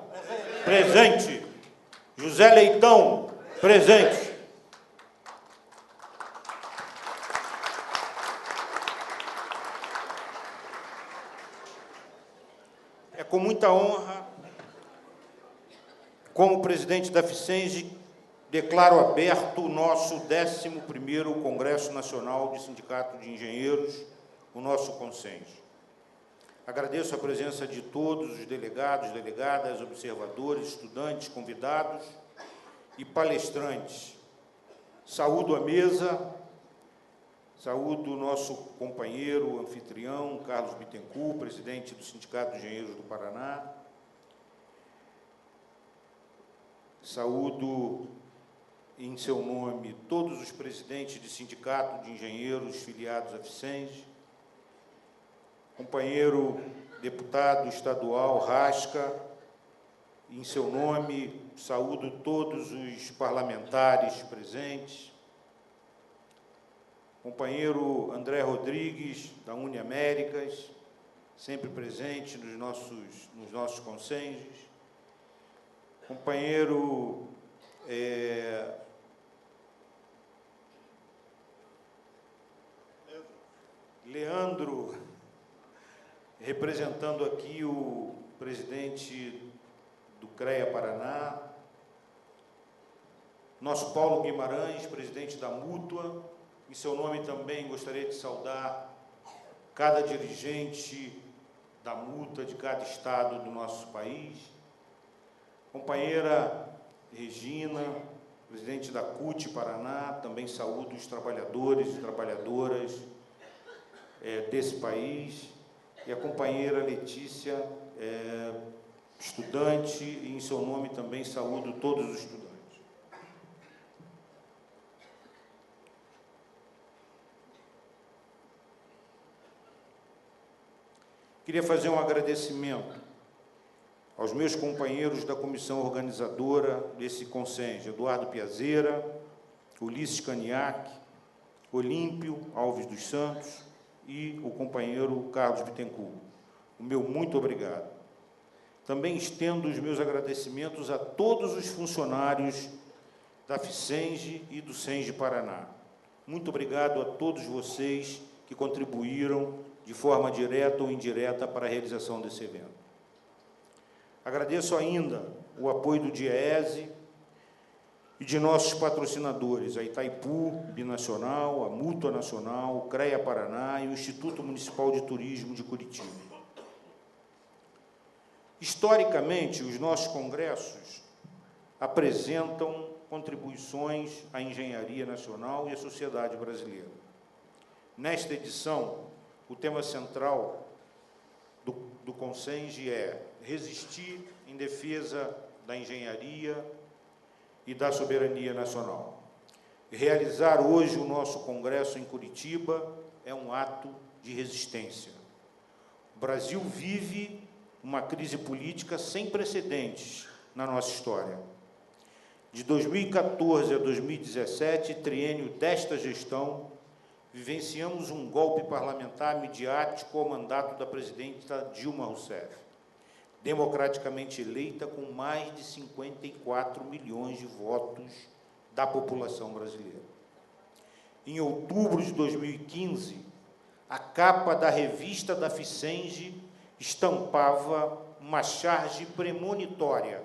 presente. José Leitão, presente. É com muita honra, como presidente da FICENGE, declaro aberto o nosso 11º Congresso Nacional de Sindicato de Engenheiros, o nosso CONSENGE. Agradeço a presença de todos os delegados, delegadas, observadores, estudantes, convidados e palestrantes. Saúdo a mesa, saúdo o nosso companheiro, anfitrião, Carlos Bittencourt, presidente do Sindicato de Engenheiros do Paraná. Saúdo, em seu nome, todos os presidentes de sindicato de engenheiros filiados à FICENGE, companheiro deputado estadual Rasca, em seu nome, saúdo todos os parlamentares presentes, companheiro André Rodrigues, da Uniaméricas, sempre presente nos nossos consenges, companheiro Leandro, representando aqui o presidente do CREA Paraná, nosso Paulo Guimarães, presidente da Mútua. Em seu nome também gostaria de saudar cada dirigente da Mútua de cada estado do nosso país. Companheira Regina, presidente da CUT Paraná, também saúdo os trabalhadores e trabalhadoras desse país. E a companheira Letícia, estudante, e em seu nome também saúdo todos os estudantes. Queria fazer um agradecimento aos meus companheiros da comissão organizadora desse CONSENGE, Eduardo Piazeira, Ulisses Caniac, Olímpio Alves dos Santos e o companheiro Carlos Bittencourt. O meu muito obrigado. Também estendo os meus agradecimentos a todos os funcionários da FICENGE e do SENGE Paraná. Muito obrigado a todos vocês que contribuíram de forma direta ou indireta para a realização desse evento. Agradeço ainda o apoio do DIEESE e de nossos patrocinadores, a Itaipu Binacional, a Mútua Nacional, o CREA Paraná e o Instituto Municipal de Turismo de Curitiba. Historicamente, os nossos congressos apresentam contribuições à engenharia nacional e à sociedade brasileira. Nesta edição, o tema central do CONSENGE é resistir em defesa da engenharia e da soberania nacional. Realizar hoje o nosso congresso em Curitiba é um ato de resistência. O Brasil vive uma crise política sem precedentes na nossa história. De 2014 a 2017, triênio desta gestão, vivenciamos um golpe parlamentar midiático ao mandato da presidenta Dilma Rousseff, democraticamente eleita com mais de 54 milhões de votos da população brasileira. Em outubro de 2015, a capa da revista da FICENGE estampava uma charge premonitória,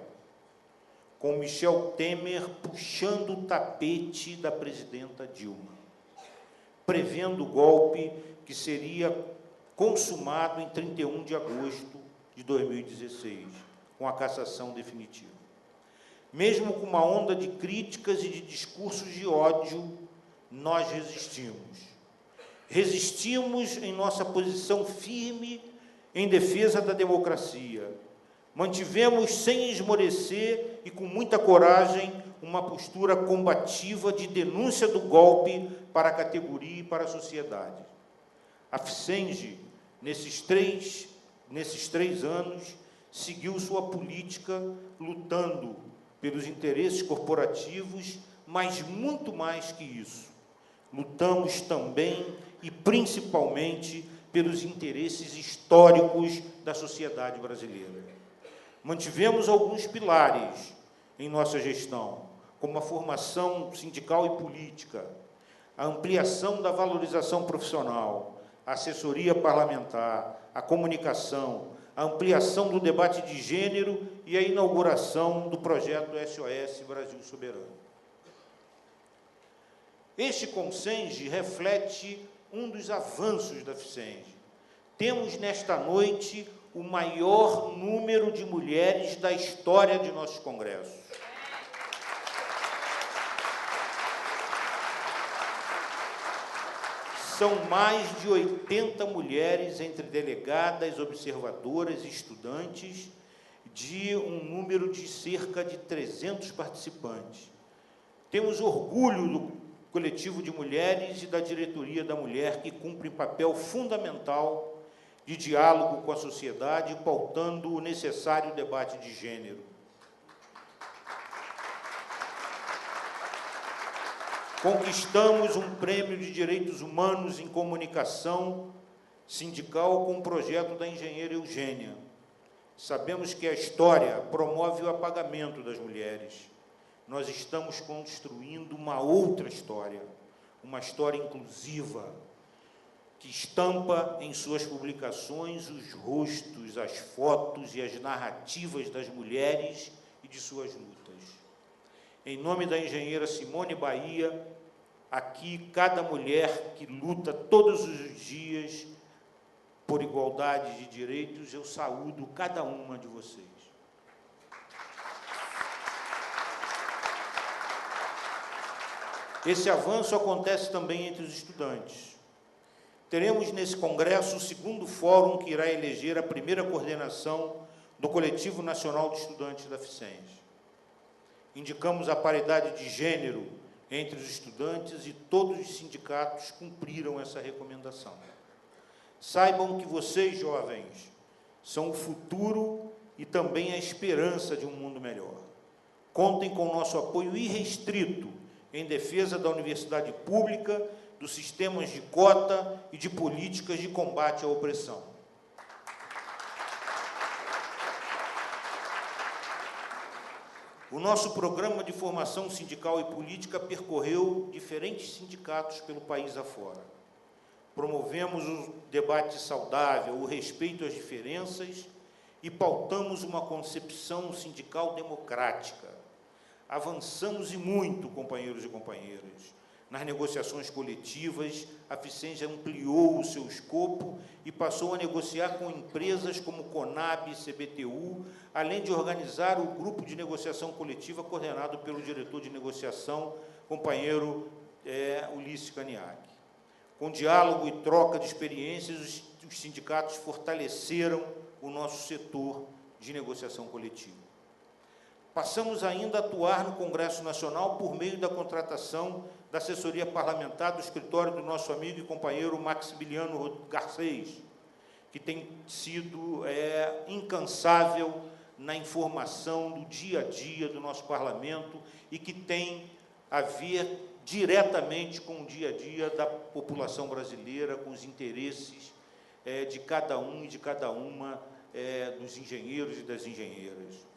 com Michel Temer puxando o tapete da presidenta Dilma, prevendo o golpe que seria consumado em 31 de agosto de 2016, com a cassação definitiva. Mesmo com uma onda de críticas e de discursos de ódio, nós resistimos. Resistimos em nossa posição firme em defesa da democracia. Mantivemos sem esmorecer e com muita coragem uma postura combativa de denúncia do golpe para a categoria e para a sociedade. A FICENGE, nesses três anos, seguiu sua política lutando pelos interesses corporativos, mas muito mais que isso. Lutamos também e principalmente pelos interesses históricos da sociedade brasileira. Mantivemos alguns pilares em nossa gestão, como a formação sindical e política, a ampliação da valorização profissional, a assessoria parlamentar, a comunicação, a ampliação do debate de gênero e a inauguração do projeto SOS Brasil Soberano. Este Consenge reflete um dos avanços da FICENGE. Temos, nesta noite, o maior número de mulheres da história de nossos congressos. São mais de 80 mulheres entre delegadas, observadoras e estudantes, de um número de cerca de 300 participantes. Temos orgulho do coletivo de mulheres e da diretoria da mulher, que cumprem papel fundamental de diálogo com a sociedade, pautando o necessário debate de gênero. Conquistamos um prêmio de direitos humanos em comunicação sindical com o projeto da engenheira Eugênia. Sabemos que a história promove o apagamento das mulheres. Nós estamos construindo uma outra história, uma história inclusiva, que estampa em suas publicações os rostos, as fotos e as narrativas das mulheres e de suas lutas. Em nome da engenheira Simone Bahia, aqui cada mulher que luta todos os dias por igualdade de direitos, eu saúdo cada uma de vocês. Esse avanço acontece também entre os estudantes. Teremos nesse congresso o segundo fórum que irá eleger a primeira coordenação do Coletivo Nacional de Estudantes da FICENGE. Indicamos a paridade de gênero entre os estudantes e todos os sindicatos cumpriram essa recomendação. Saibam que vocês, jovens, são o futuro e também a esperança de um mundo melhor. Contem com o nosso apoio irrestrito em defesa da universidade pública, dos sistemas de cota e de políticas de combate à opressão. O nosso programa de formação sindical e política percorreu diferentes sindicatos pelo país afora. Promovemos o debate saudável, o respeito às diferenças e pautamos uma concepção sindical democrática. Avançamos e muito, companheiros e companheiras. Nas negociações coletivas, a FICENGE ampliou o seu escopo e passou a negociar com empresas como Conab e CBTU, além de organizar o grupo de negociação coletiva coordenado pelo diretor de negociação, companheiro Ulisses Caniac. Com diálogo e troca de experiências, os sindicatos fortaleceram o nosso setor de negociação coletiva. Passamos ainda a atuar no Congresso Nacional por meio da contratação da assessoria parlamentar do escritório do nosso amigo e companheiro Maximiliano Garcês, que tem sido incansável na informação do dia a dia do nosso parlamento e que tem a ver diretamente com o dia a dia da população brasileira, com os interesses de cada um e de cada uma dos engenheiros e das engenheiras.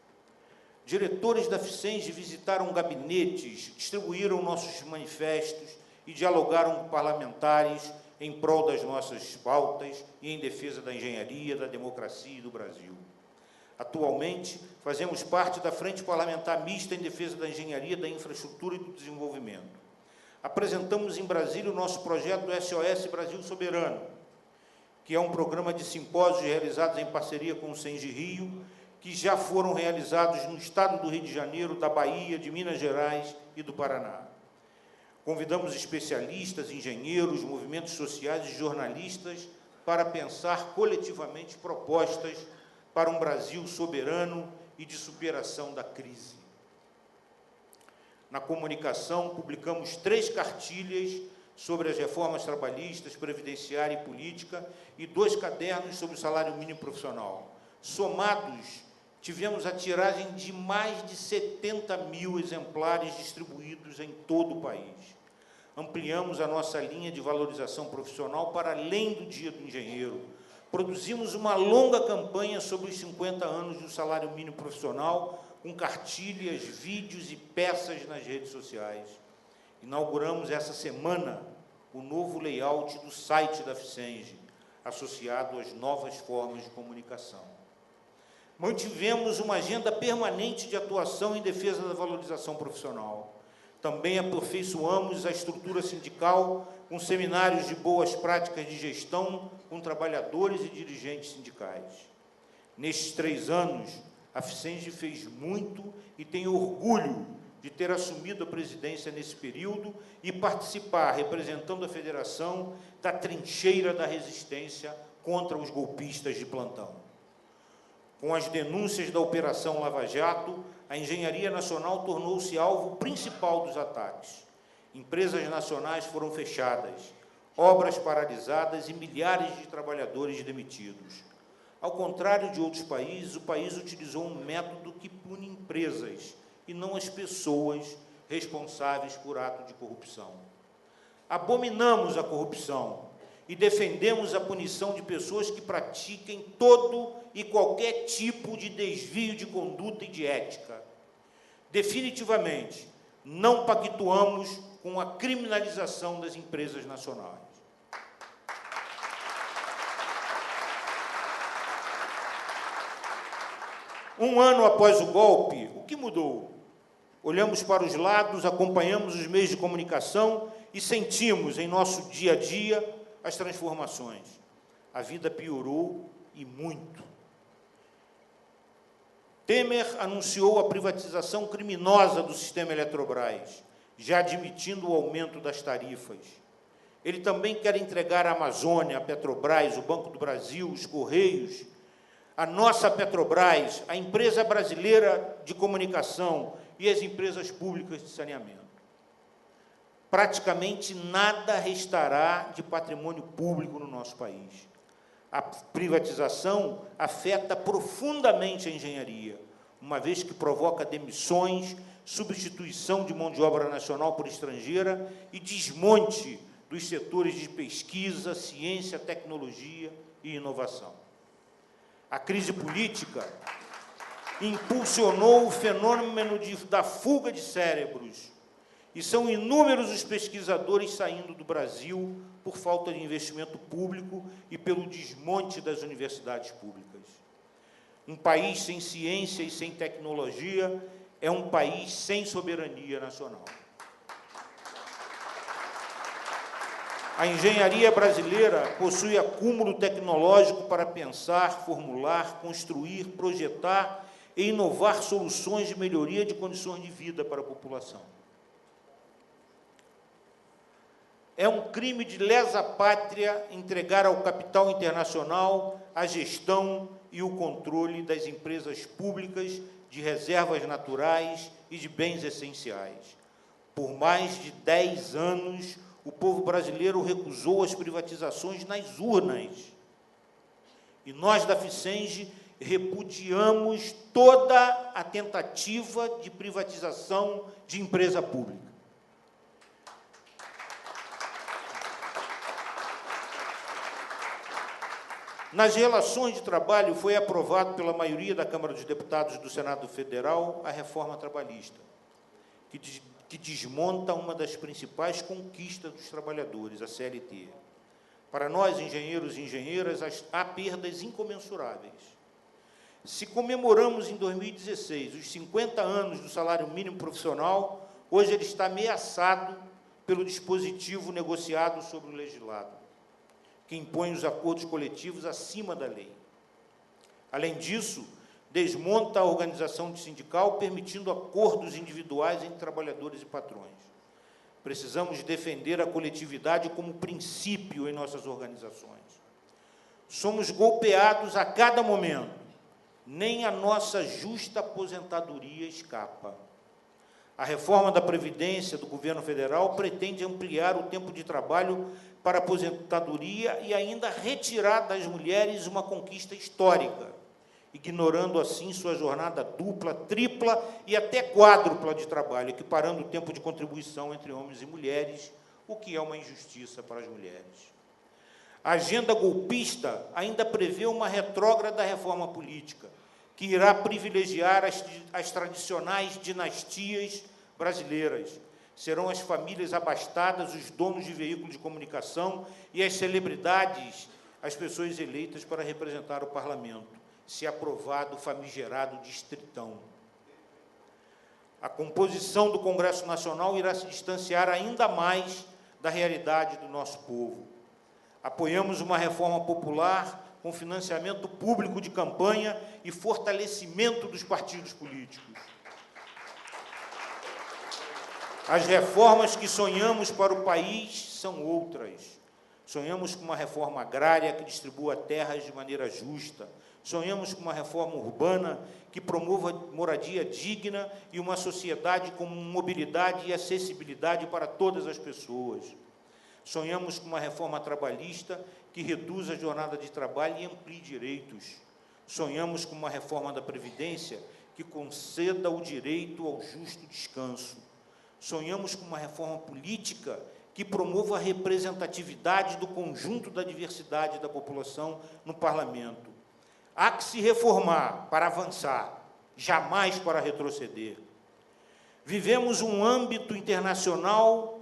Diretores da FICENGE visitaram gabinetes, distribuíram nossos manifestos e dialogaram com parlamentares em prol das nossas pautas e em defesa da engenharia, da democracia e do Brasil. Atualmente, fazemos parte da Frente Parlamentar Mista em defesa da engenharia, da infraestrutura e do desenvolvimento. Apresentamos em Brasília o nosso projeto SOS Brasil Soberano, que é um programa de simpósios realizados em parceria com o SENGE Rio, que já foram realizados no estado do Rio de Janeiro, da Bahia, de Minas Gerais e do Paraná. Convidamos especialistas, engenheiros, movimentos sociais e jornalistas para pensar coletivamente propostas para um Brasil soberano e de superação da crise. Na comunicação, publicamos 3 cartilhas sobre as reformas trabalhistas, previdenciária e política e 2 cadernos sobre o salário mínimo profissional. Somados, tivemos a tiragem de mais de 70 mil exemplares distribuídos em todo o país. Ampliamos a nossa linha de valorização profissional para além do Dia do Engenheiro, produzimos uma longa campanha sobre os 50 anos do salário mínimo profissional, com cartilhas, vídeos e peças nas redes sociais. Inauguramos essa semana o novo layout do site da Ficenge, associado às novas formas de comunicação. Mantivemos uma agenda permanente de atuação em defesa da valorização profissional. Também aperfeiçoamos a estrutura sindical com seminários de boas práticas de gestão com trabalhadores e dirigentes sindicais. Nestes 3 anos, a Ficenge fez muito e tem orgulho de ter assumido a presidência nesse período e participar, representando a federação, da trincheira da resistência contra os golpistas de plantão. Com as denúncias da Operação Lava Jato, a Engenharia Nacional tornou-se alvo principal dos ataques. Empresas nacionais foram fechadas, obras paralisadas e milhares de trabalhadores demitidos. Ao contrário de outros países, o país utilizou um método que pune empresas e não as pessoas responsáveis por ato de corrupção. Abominamos a corrupção e defendemos a punição de pessoas que pratiquem todo e qualquer tipo de desvio de conduta e de ética. Definitivamente, não pactuamos com a criminalização das empresas nacionais. Um ano após o golpe, o que mudou? Olhamos para os lados, acompanhamos os meios de comunicação e sentimos em nosso dia a dia as transformações. A vida piorou e muito. Temer anunciou a privatização criminosa do sistema Eletrobras, já admitindo o aumento das tarifas. Ele também quer entregar a Amazônia, a Petrobras, o Banco do Brasil, os Correios, a nossa Petrobras, a empresa brasileira de comunicação e as empresas públicas de saneamento. Praticamente nada restará de patrimônio público no nosso país. A privatização afeta profundamente a engenharia, uma vez que provoca demissões, substituição de mão de obra nacional por estrangeira e desmonte dos setores de pesquisa, ciência, tecnologia e inovação. A crise política impulsionou o fenômeno da fuga de cérebros, e são inúmeros os pesquisadores saindo do Brasil por falta de investimento público e pelo desmonte das universidades públicas. Um país sem ciência e sem tecnologia é um país sem soberania nacional. A engenharia brasileira possui acúmulo tecnológico para pensar, formular, construir, projetar e inovar soluções de melhoria de condições de vida para a população. É um crime de lesa pátria entregar ao capital internacional a gestão e o controle das empresas públicas de reservas naturais e de bens essenciais. Por mais de 10 anos, o povo brasileiro recusou as privatizações nas urnas. E nós, da Ficenge, repudiamos toda a tentativa de privatização de empresa pública. Nas relações de trabalho, foi aprovado pela maioria da Câmara dos Deputados e do Senado Federal a reforma trabalhista, que desmonta uma das principais conquistas dos trabalhadores, a CLT. Para nós, engenheiros e engenheiras, há perdas incomensuráveis. Se comemoramos em 2016 os 50 anos do salário mínimo profissional, hoje ele está ameaçado pelo dispositivo negociado sobre o legislado, que impõe os acordos coletivos acima da lei. Além disso, desmonta a organização sindical, permitindo acordos individuais entre trabalhadores e patrões. Precisamos defender a coletividade como princípio em nossas organizações. Somos golpeados a cada momento, nem a nossa justa aposentadoria escapa. A reforma da Previdência do governo federal pretende ampliar o tempo de trabalho para a aposentadoria e ainda retirar das mulheres uma conquista histórica, ignorando assim sua jornada dupla, tripla e até quádrupla de trabalho, equiparando o tempo de contribuição entre homens e mulheres, o que é uma injustiça para as mulheres. A agenda golpista ainda prevê uma retrógrada reforma política, que irá privilegiar as tradicionais dinastias brasileiras. Serão as famílias abastadas, os donos de veículos de comunicação e as celebridades, as pessoas eleitas para representar o parlamento, se aprovado o famigerado distritão. A composição do Congresso Nacional irá se distanciar ainda mais da realidade do nosso povo. Apoiamos uma reforma popular com financiamento público de campanha e fortalecimento dos partidos políticos. As reformas que sonhamos para o país são outras. Sonhamos com uma reforma agrária que distribua terras de maneira justa. Sonhamos com uma reforma urbana que promova moradia digna e uma sociedade com mobilidade e acessibilidade para todas as pessoas. Sonhamos com uma reforma trabalhista que reduza a jornada de trabalho e amplie direitos. Sonhamos com uma reforma da Previdência que conceda o direito ao justo descanso. Sonhamos com uma reforma política que promova a representatividade do conjunto da diversidade da população no parlamento. Há que se reformar para avançar, jamais para retroceder. Vivemos em âmbito internacional,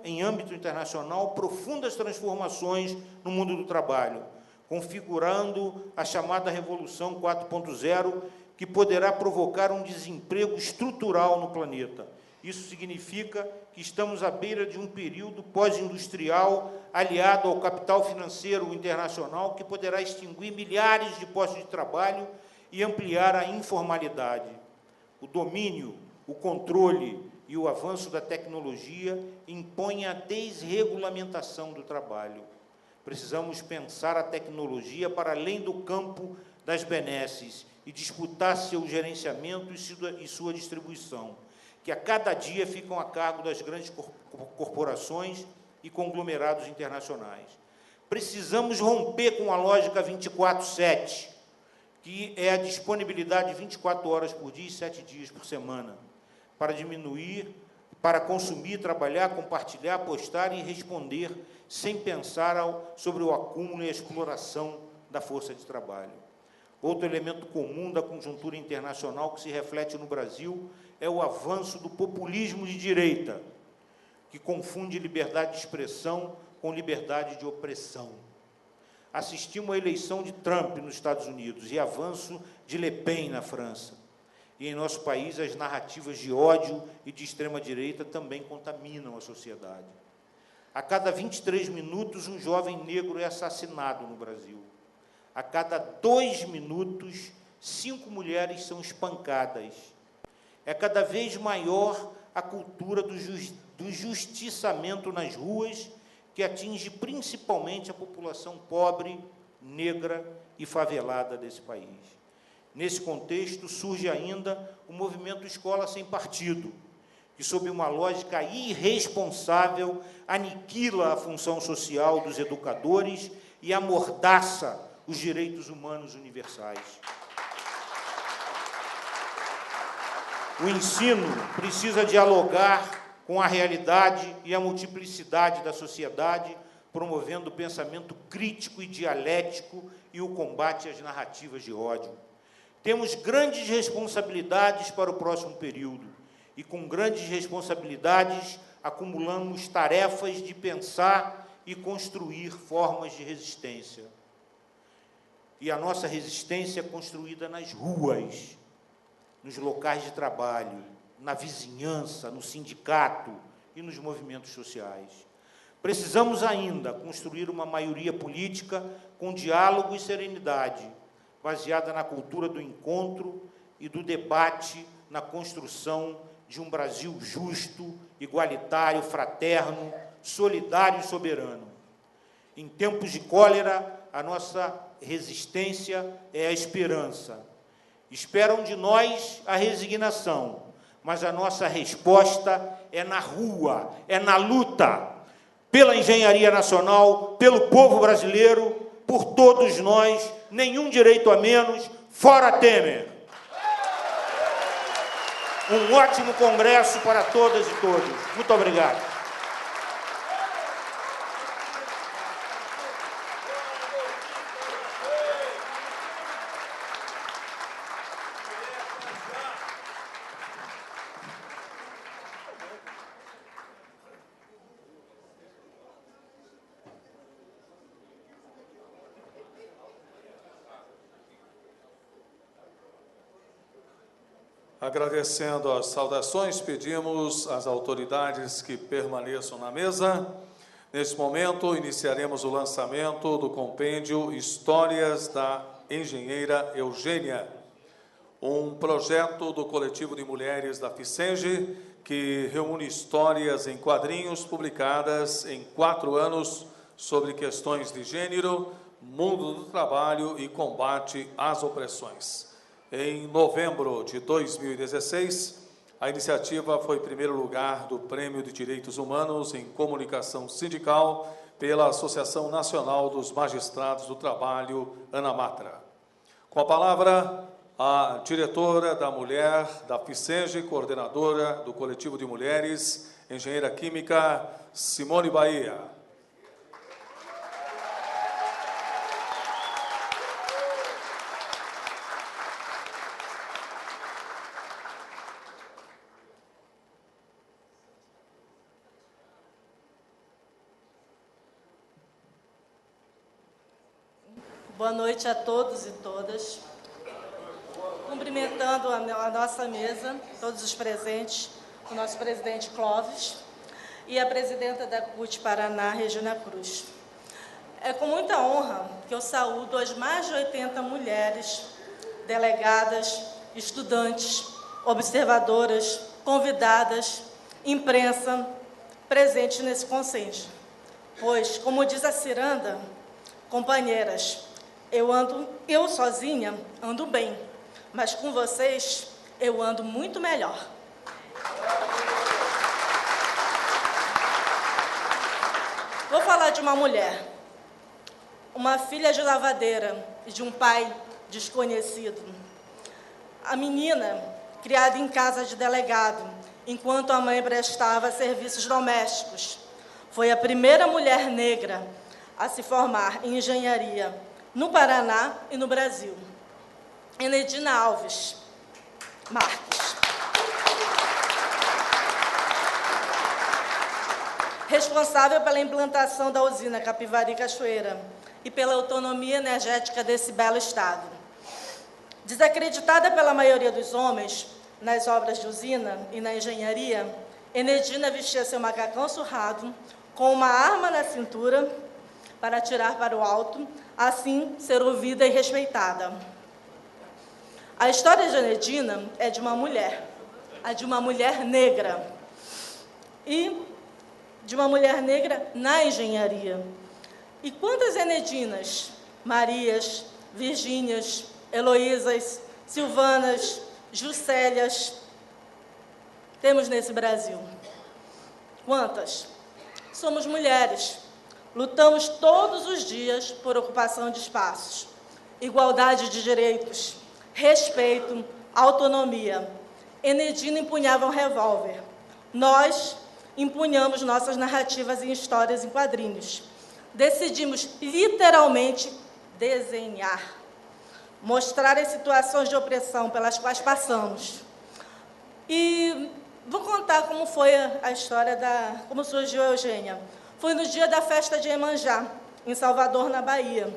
profundas transformações no mundo do trabalho, configurando a chamada Revolução 4.0, que poderá provocar um desemprego estrutural no planeta. Isso significa que estamos à beira de um período pós-industrial aliado ao capital financeiro internacional que poderá extinguir milhares de postos de trabalho e ampliar a informalidade. O domínio, o controle e o avanço da tecnologia impõem a desregulamentação do trabalho. Precisamos pensar a tecnologia para além do campo das benesses e disputar seu gerenciamento e sua distribuição, que a cada dia ficam a cargo das grandes corporações e conglomerados internacionais. Precisamos romper com a lógica 24/7, que é a disponibilidade de 24 horas por dia e 7 dias por semana, para consumir, trabalhar, compartilhar, postar e responder sem pensar sobre o acúmulo e a exploração da força de trabalho. Outro elemento comum da conjuntura internacional que se reflete no Brasil é o avanço do populismo de direita, que confunde liberdade de expressão com liberdade de opressão. Assistimos à eleição de Trump nos Estados Unidos e avanço de Le Pen na França. E em nosso país, as narrativas de ódio e de extrema-direita também contaminam a sociedade. A cada 23 minutos, um jovem negro é assassinado no Brasil. A cada 2 minutos, 5 mulheres são espancadas. É cada vez maior a cultura do justiçamento nas ruas, que atinge principalmente a população pobre, negra e favelada desse país. Nesse contexto, surge ainda o movimento Escola Sem Partido, que, sob uma lógica irresponsável, aniquila a função social dos educadores e amordaça os direitos humanos universais. O ensino precisa dialogar com a realidade e a multiplicidade da sociedade, promovendo o pensamento crítico e dialético e o combate às narrativas de ódio. Temos grandes responsabilidades para o próximo período, e com grandes responsabilidades acumulamos tarefas de pensar e construir formas de resistência. E a nossa resistência é construída nas ruas, nos locais de trabalho, na vizinhança, no sindicato e nos movimentos sociais. Precisamos ainda construir uma maioria política com diálogo e serenidade, baseada na cultura do encontro e do debate, na construção de um Brasil justo, igualitário, fraterno, solidário e soberano. Em tempos de cólera, a nossa resistência é a esperança. Esperam de nós a resignação, mas a nossa resposta é na rua, é na luta, pela engenharia nacional, pelo povo brasileiro, por todos nós, nenhum direito a menos, fora Temer. Um ótimo congresso para todas e todos. Muito obrigado. Agradecendo as saudações, pedimos às autoridades que permaneçam na mesa. Neste momento, iniciaremos o lançamento do compêndio Histórias da Engenheira Eugênia, um projeto do Coletivo de Mulheres da FICENGE, que reúne histórias em quadrinhos publicadas em 4 anos sobre questões de gênero, mundo do trabalho e combate às opressões. Em novembro de 2016, a iniciativa foi primeiro lugar do Prêmio de Direitos Humanos em Comunicação Sindical pela Associação Nacional dos Magistrados do Trabalho, ANAMATRA. Com a palavra, a diretora da Mulher da FICENGE, coordenadora do Coletivo de Mulheres, engenheira química, Simone Bahia. Boa noite a todos e todas. Cumprimentando a nossa mesa, todos os presentes, o nosso presidente Clóvis e a presidenta da CUT Paraná, Regina Cruz. É com muita honra que eu saúdo as mais de 80 mulheres, delegadas, estudantes, observadoras, convidadas, imprensa, presentes nesse consente. Pois, como diz a ciranda, companheiras, eu sozinha ando bem, mas com vocês eu ando muito melhor. Vou falar de uma mulher, uma filha de lavadeira e de um pai desconhecido. A menina, criada em casa de delegado, enquanto a mãe prestava serviços domésticos, foi a primeira mulher negra a se formar em engenharia no Paraná e no Brasil. Enedina Alves Marques. Responsável pela implantação da usina Capivari Cachoeira e pela autonomia energética desse belo estado. Desacreditada pela maioria dos homens nas obras de usina e na engenharia, Enedina vestia seu macacão surrado com uma arma na cintura para atirar para o alto, assim ser ouvida e respeitada. A história de Enedina é de uma mulher, a de uma mulher negra, e de uma mulher negra na engenharia. E quantas Enedinas, Marias, Virgínias, Heloísas, Silvanas, Juscélias temos nesse Brasil? Quantas? Somos mulheres. Lutamos todos os dias por ocupação de espaços, igualdade de direitos, respeito, autonomia. Enedina empunhava um revólver. Nós empunhamos nossas narrativas e histórias em quadrinhos. Decidimos, literalmente, desenhar, mostrar as situações de opressão pelas quais passamos. E vou contar como foi a história como surgiu a Eugênia. Foi no dia da festa de Iemanjá, em Salvador, na Bahia,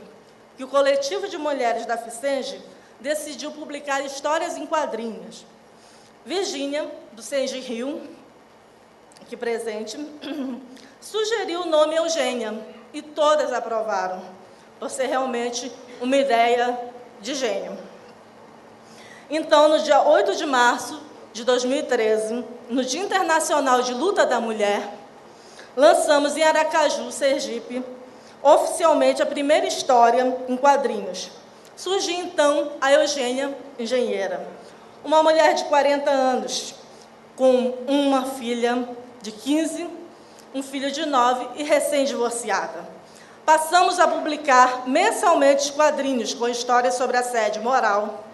que o coletivo de mulheres da FICENGE decidiu publicar histórias em quadrinhos. Virgínia, do CENGE Rio, aqui presente, sugeriu o nome Eugênia, e todas aprovaram, por ser realmente uma ideia de gênio. Então, no dia 8 de março de 2013, no Dia Internacional de Luta da Mulher, lançamos em Aracaju, Sergipe, oficialmente a primeira história em quadrinhos. Surgiu, então, a Eugênia Engenheira, uma mulher de 40 anos, com uma filha de 15, um filho de 9 e recém-divorciada. Passamos a publicar mensalmente quadrinhos com histórias sobre assédio moral,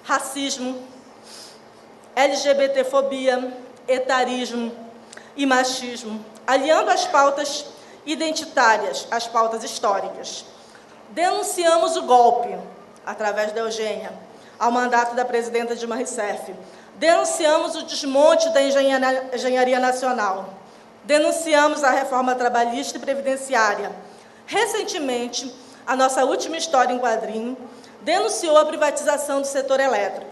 racismo, LGBTfobia, etarismo e machismo, aliando as pautas identitárias às pautas históricas. Denunciamos o golpe, através da Eugênia, ao mandato da presidenta Dilma Rousseff. Denunciamos o desmonte da engenharia nacional. Denunciamos a reforma trabalhista e previdenciária. Recentemente, a nossa última história em quadrinho denunciou a privatização do setor elétrico.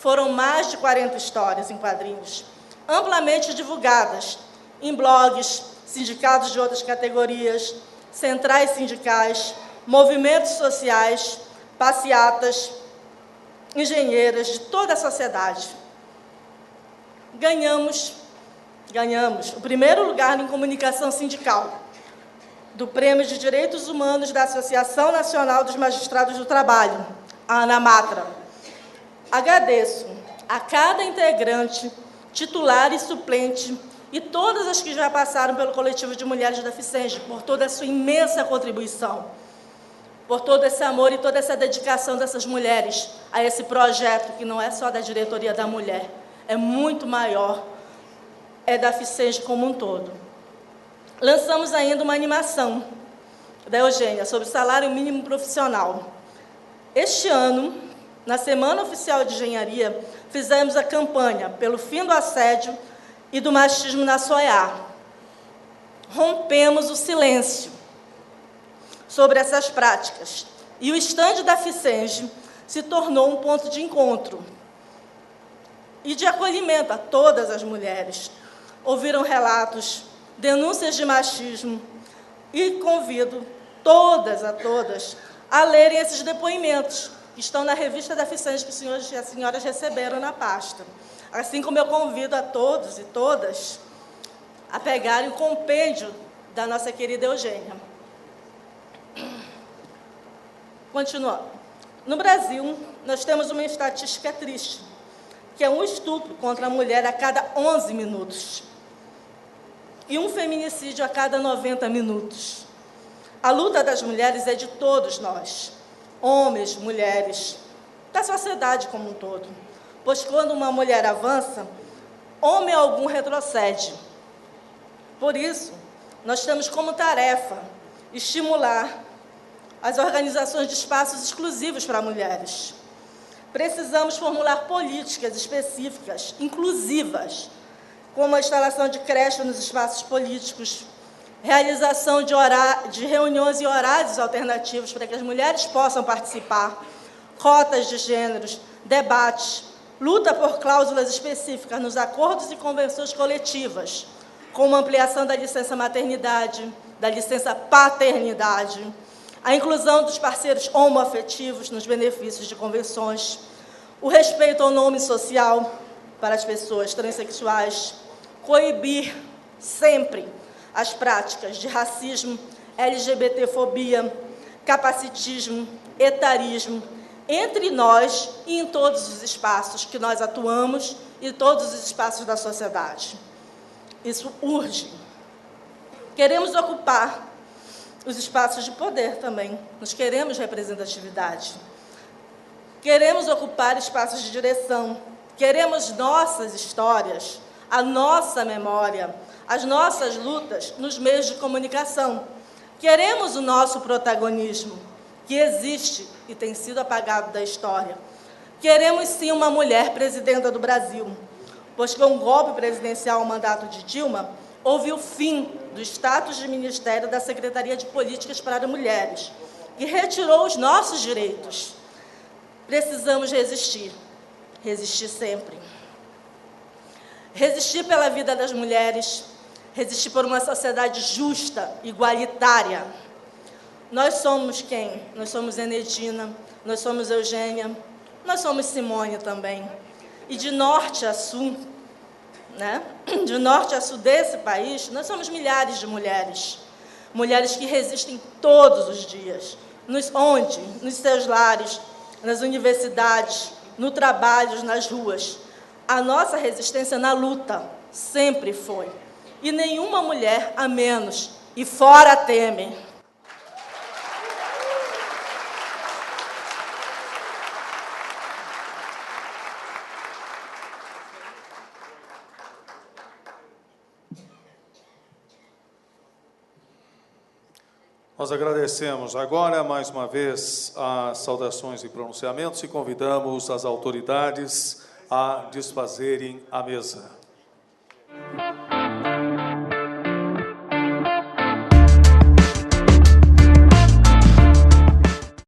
Foram mais de 40 histórias em quadrinhos, amplamente divulgadas em blogs, sindicatos de outras categorias, centrais sindicais, movimentos sociais, passeatas, engenheiras de toda a sociedade. Ganhamos o primeiro lugar em comunicação sindical do Prêmio de Direitos Humanos da Associação Nacional dos Magistrados do Trabalho, a ANAMATRA. Agradeço a cada integrante, titular e suplente, e todas as que já passaram pelo coletivo de mulheres da FICENGE, por toda a sua imensa contribuição, por todo esse amor e toda essa dedicação dessas mulheres a esse projeto, que não é só da diretoria da mulher, é muito maior, é da FICENGE como um todo. Lançamos ainda uma animação da Eugênia sobre o salário mínimo profissional. Este ano, na Semana Oficial de Engenharia, fizemos a campanha pelo fim do assédio e do machismo na SOEA. Rompemos o silêncio sobre essas práticas e o estande da FICENGE se tornou um ponto de encontro e de acolhimento a todas as mulheres. Ouviram relatos, denúncias de machismo, e convido todas a lerem esses depoimentos, que estão na revista da FICENGE, que os senhores e as senhoras receberam na pasta. Assim como eu convido a todos e todas a pegarem o compêndio da nossa querida Eugênia. Continuando. No Brasil, nós temos uma estatística triste, que é um estupro contra a mulher a cada 11 minutos e um feminicídio a cada 90 minutos. A luta das mulheres é de todos nós, homens, mulheres, da sociedade como um todo. Pois quando uma mulher avança, homem algum retrocede. Por isso, nós temos como tarefa estimular as organizações de espaços exclusivos para mulheres. Precisamos formular políticas específicas, inclusivas, como a instalação de creches nos espaços políticos, realização de reuniões e horários alternativos para que as mulheres possam participar, cotas de gêneros, debates, luta por cláusulas específicas nos acordos e convenções coletivas, como a ampliação da licença maternidade, da licença paternidade, a inclusão dos parceiros homoafetivos nos benefícios de convenções, o respeito ao nome social para as pessoas transexuais, coibir sempre as práticas de racismo, LGBTfobia, capacitismo, etarismo, entre nós e em todos os espaços que nós atuamos e todos os espaços da sociedade. Isso urge. Queremos ocupar os espaços de poder também. Nós queremos representatividade. Queremos ocupar espaços de direção. Queremos nossas histórias, a nossa memória, as nossas lutas nos meios de comunicação. Queremos o nosso protagonismo, que existe e tem sido apagado da história. Queremos, sim, uma mulher presidenta do Brasil, pois com o golpe presidencial ao mandato de Dilma, houve o fim do status de Ministério da Secretaria de Políticas para Mulheres, que retirou os nossos direitos. Precisamos resistir, resistir sempre. Resistir pela vida das mulheres, resistir por uma sociedade justa, igualitária. Nós somos quem? Nós somos Enedina, nós somos Eugênia, nós somos Simone também. E de norte a sul, né? De norte a sul desse país, nós somos milhares de mulheres. Mulheres que resistem todos os dias. Onde? Nos seus lares, nas universidades, no trabalho, nas ruas. A nossa resistência na luta sempre foi. E nenhuma mulher a menos. E fora Temer. Nós agradecemos agora, mais uma vez, as saudações e pronunciamentos e convidamos as autoridades a desfazerem a mesa.